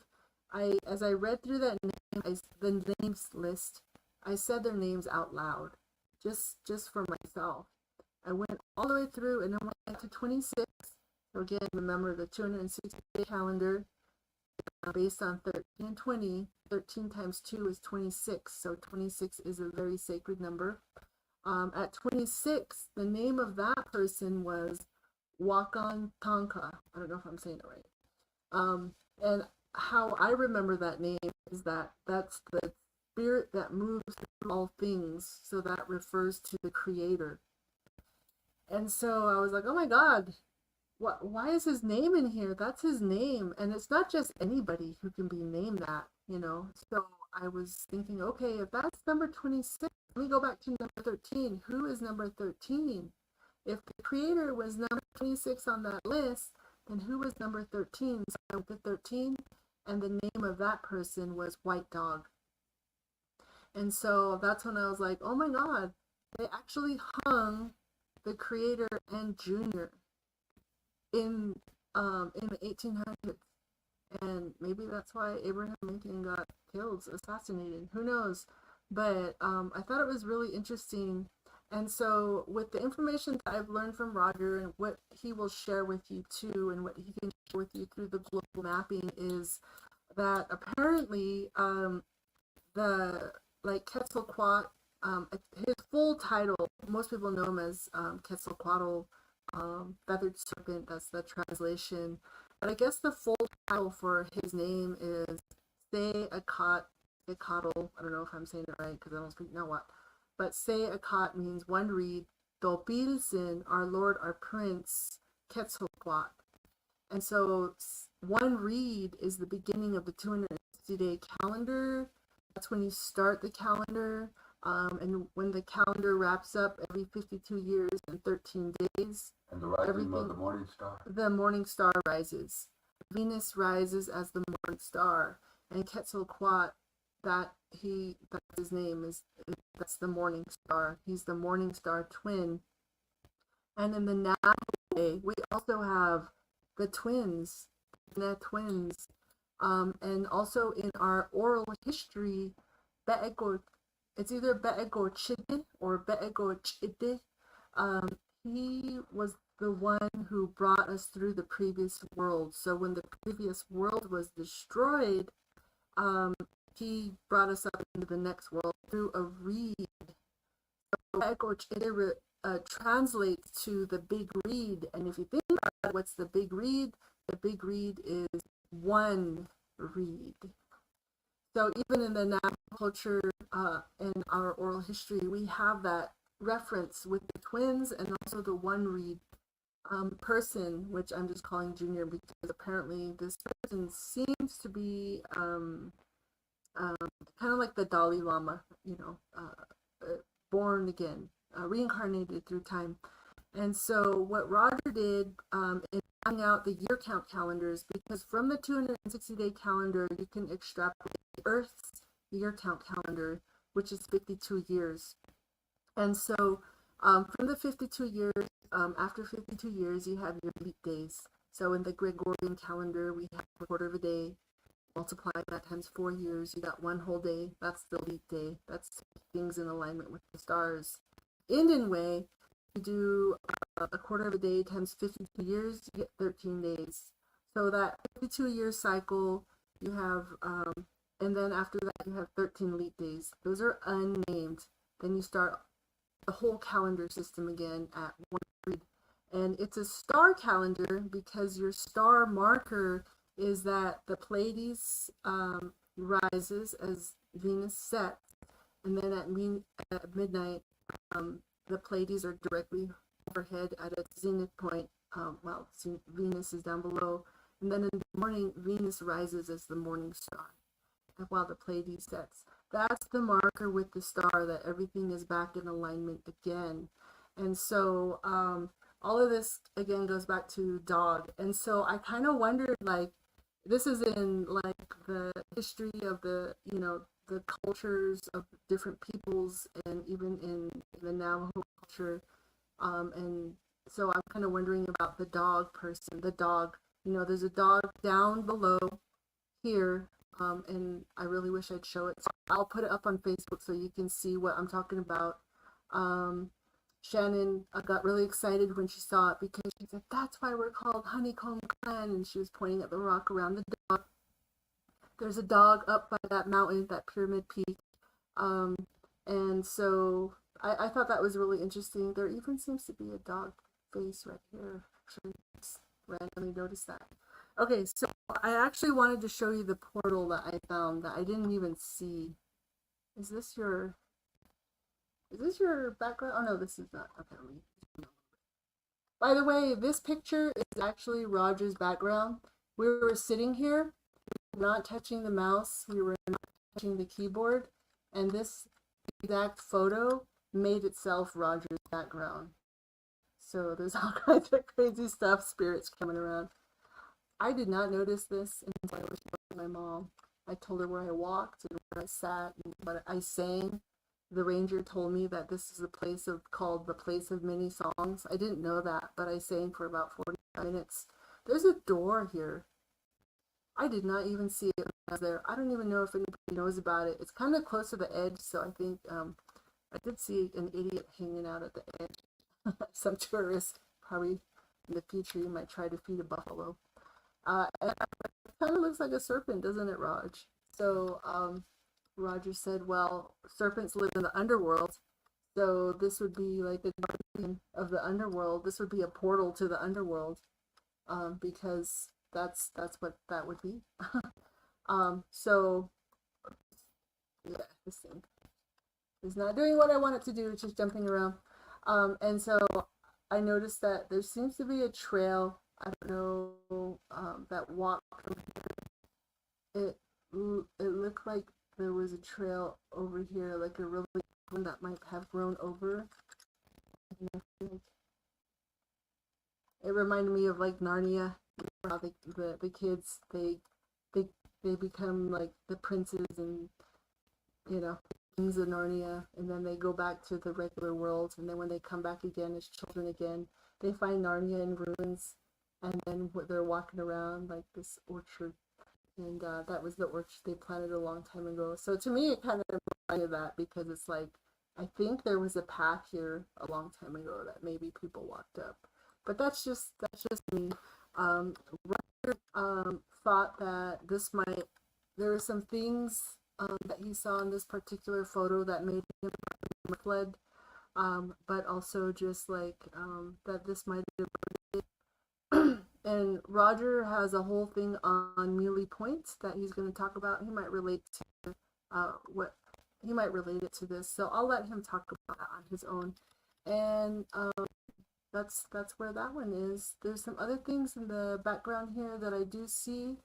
as I read through that name, the names list, I said their names out loud, just for myself. I went all the way through, and then when I got to 26, so again, remember the 260-day calendar based on 13 and 20. 13 times 2 is 26, so 26 is a very sacred number. At 26, the name of that person was Wakan Tonka. I don't know if I'm saying it right. And how I remember that name is that that's the spirit that moves through all things. So that refers to the creator. And so I was like, oh my God, why is his name in here? That's his name. And it's not just anybody who can be named that, you know? So I was thinking, okay, if that's number 26, let me go back to number 13. Who is number 13? If the creator was number 26 on that list, then who was number 13? So I went to 13, and the name of that person was White Dog. And so that's when I was like, oh my God, they actually hung the creator and Junior in the 1800s. And maybe that's why Abraham Lincoln got killed, assassinated. Who knows? But I thought it was really interesting. And so, with the information that I've learned from Roger and what he will share with you too, and what he can share with you through the global mapping, is that apparently the like Quetzalcoatl, his full title, most people know him as Quetzalcoatl, feathered serpent. That's the translation. But I guess the full title for his name is Se'akat. Se'akatl. I don't know if I'm saying it right because I don't speak Nahuatl. But Se'akat means one reed. Topilzin, our Lord, our Prince, Quetzalcoatl. And so one reed is the beginning of the 260-day calendar. That's when you start the calendar. And when the calendar wraps up every 52 years and 13 days. And the rising of the morning star? The morning star rises. Venus rises as the morning star. And Quetzalcoatl, that's his name, that's the morning star. He's the morning star twin. And in the Navajo way, we also have the twins, the twins. And also in our oral history, it's either Be'egochide or Be'egochide. He was the one who brought us through the previous world. So when the previous world was destroyed, he brought us up into the next world through a reed. So Be'egochide translates to the big reed. And if you think about it, what's the big reed? The big reed is one reed. So even in the Navajo culture, in our oral history, we have that reference with the twins and also the one reed person, which I'm just calling Junior because apparently this person seems to be kind of like the Dalai Lama, born again, reincarnated through time. And so what Roger did in finding out the year count calendars, because from the 260-day calendar, you can extrapolate Earth's year count calendar, which is 52 years. And so from the 52 years, after 52 years, you have your leap days. So in the Gregorian calendar, we have a quarter of a day. Multiply that times 4 years, you got one whole day. That's the leap day. That's things in alignment with the stars. Indian way, you do a quarter of a day times 52 years, you get 13 days. So that 52-year cycle, you have, and then after that, you have 13 leap days. Those are unnamed. Then you start the whole calendar system again at one reed. And it's a star calendar because your star marker is that the Pleiades rises as Venus sets, and then at midnight, the Pleiades are directly overhead at its zenith point. Venus is down below, and then in the morning, Venus rises as the morning star, while the Pleiades sets. That's the marker with the star that everything is back in alignment again. And so all of this again goes back to dog. And so I kind of wondered, like, this is in like the history of the cultures of different peoples, and even in the Navajo culture. And so I'm kind of wondering about the dog person. The dog, there's a dog down below here and I really wish I'd show it. So I'll put it up on Facebook so you can see what I'm talking about. Shannon got really excited when she saw it because she said, "That's why we're called Honeycomb Clan," and she was pointing at the rock around the dog. There's a dog up by that mountain, that pyramid peak. Um, and so I thought that was really interesting. There even seems to be a dog face right here. Actually, just randomly noticed that. Okay, so I actually wanted to show you the portal that I found that I didn't even see. Is this your background? Oh no, this is not. Okay, let me. By the way, this picture is actually Roger's background. We were sitting here, not touching the mouse, we were not touching the keyboard, and this exact photo made itself Roger's background. So there's all kinds of crazy stuff, spirits coming around. I did not notice this until I was with my mom. I told her where I walked and where I sat and what I sang. The ranger told me that this is a place called the Place of Many Songs. I didn't know that, but I sang for about 45 minutes. There's a door here. I did not even see it when I was there. I don't even know if anybody knows about it. It's kind of close to the edge, so I think I did see an idiot hanging out at the edge. Some tourist, probably in the future, you might try to feed a buffalo. And it kind of looks like a serpent, doesn't it, Raj? So Roger said, well, serpents live in the underworld, so this would be like the guardian of the underworld. This would be a portal to the underworld, because that's what that would be. So yeah, this thing is not doing what I want it to do. It's just jumping around. And so I noticed that there seems to be a trail. I don't know, that walk from here. It looked like there was a trail over here, like a really one that might have grown over. And I think it reminded me of like Narnia, how the kids they they become like the princes and kings of Narnia, and then they go back to the regular world, and then when they come back again as children again, they find Narnia in ruins, and then they're walking around like this orchard, and that was the orchard they planted a long time ago. So to me, it kind of reminded that because it's like I think there was a path here a long time ago that maybe people walked up, but that's just me. Robert thought that there were some things that he saw in this particular photo that made him fled, but also just like that this might have been. And Roger has a whole thing on mealy points that he's going to talk about. He might relate to what he might relate it to this, so I'll let him talk about that on his own. And that's where that one is. There's some other things in the background here that I do see.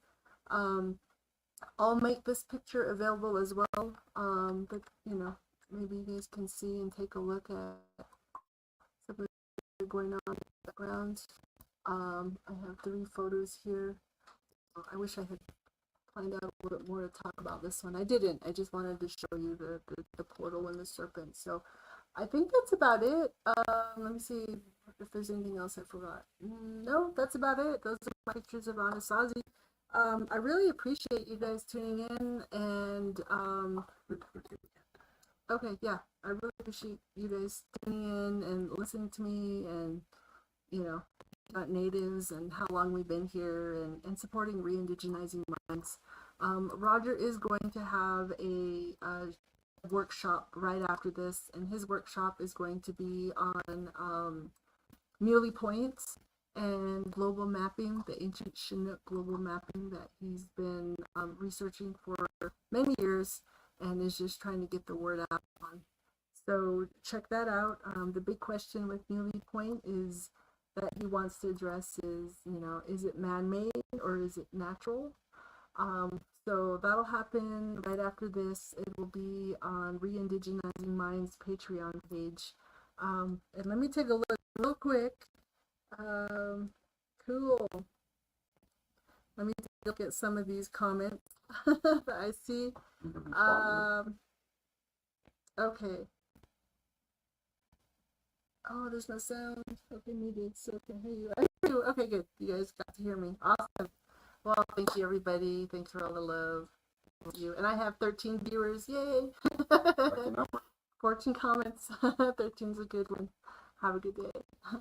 I'll make this picture available as well. But maybe you guys can see and take a look at something going on in the background. I have 3 photos here. I wish I had planned out a little bit more to talk about this one. I didn't. I just wanted to show you the portal and the serpent. So I think that's about it. Let me see if there's anything else I forgot. No, that's about it. Those are my pictures of Anasazi. I really appreciate you guys tuning in, and okay, yeah, I really appreciate you guys tuning in and listening to me, and about natives and how long we've been here, and supporting re-indigenizing minds. Roger is going to have a workshop right after this, and his workshop is going to be on Muley Points and global mapping, the ancient Chinook global mapping that he's been researching for many years and is just trying to get the word out on. So check that out. The big question with Muley Point is that he wants to address is it man-made or is it natural? So that'll happen right after this. It will be on Re-Indigenizing Minds Patreon page. And let me take a look real quick. Cool. Let me look at some of these comments that I see. Okay. Oh, there's no sound. Okay, muted, so I can hear you. I hear you. Okay, good. You guys got to hear me. Awesome. Well, thank you, everybody. Thanks for all the love. you. And I have 13 viewers. Yay! Lucky number. 14 comments. 13's a good one. Have a good day.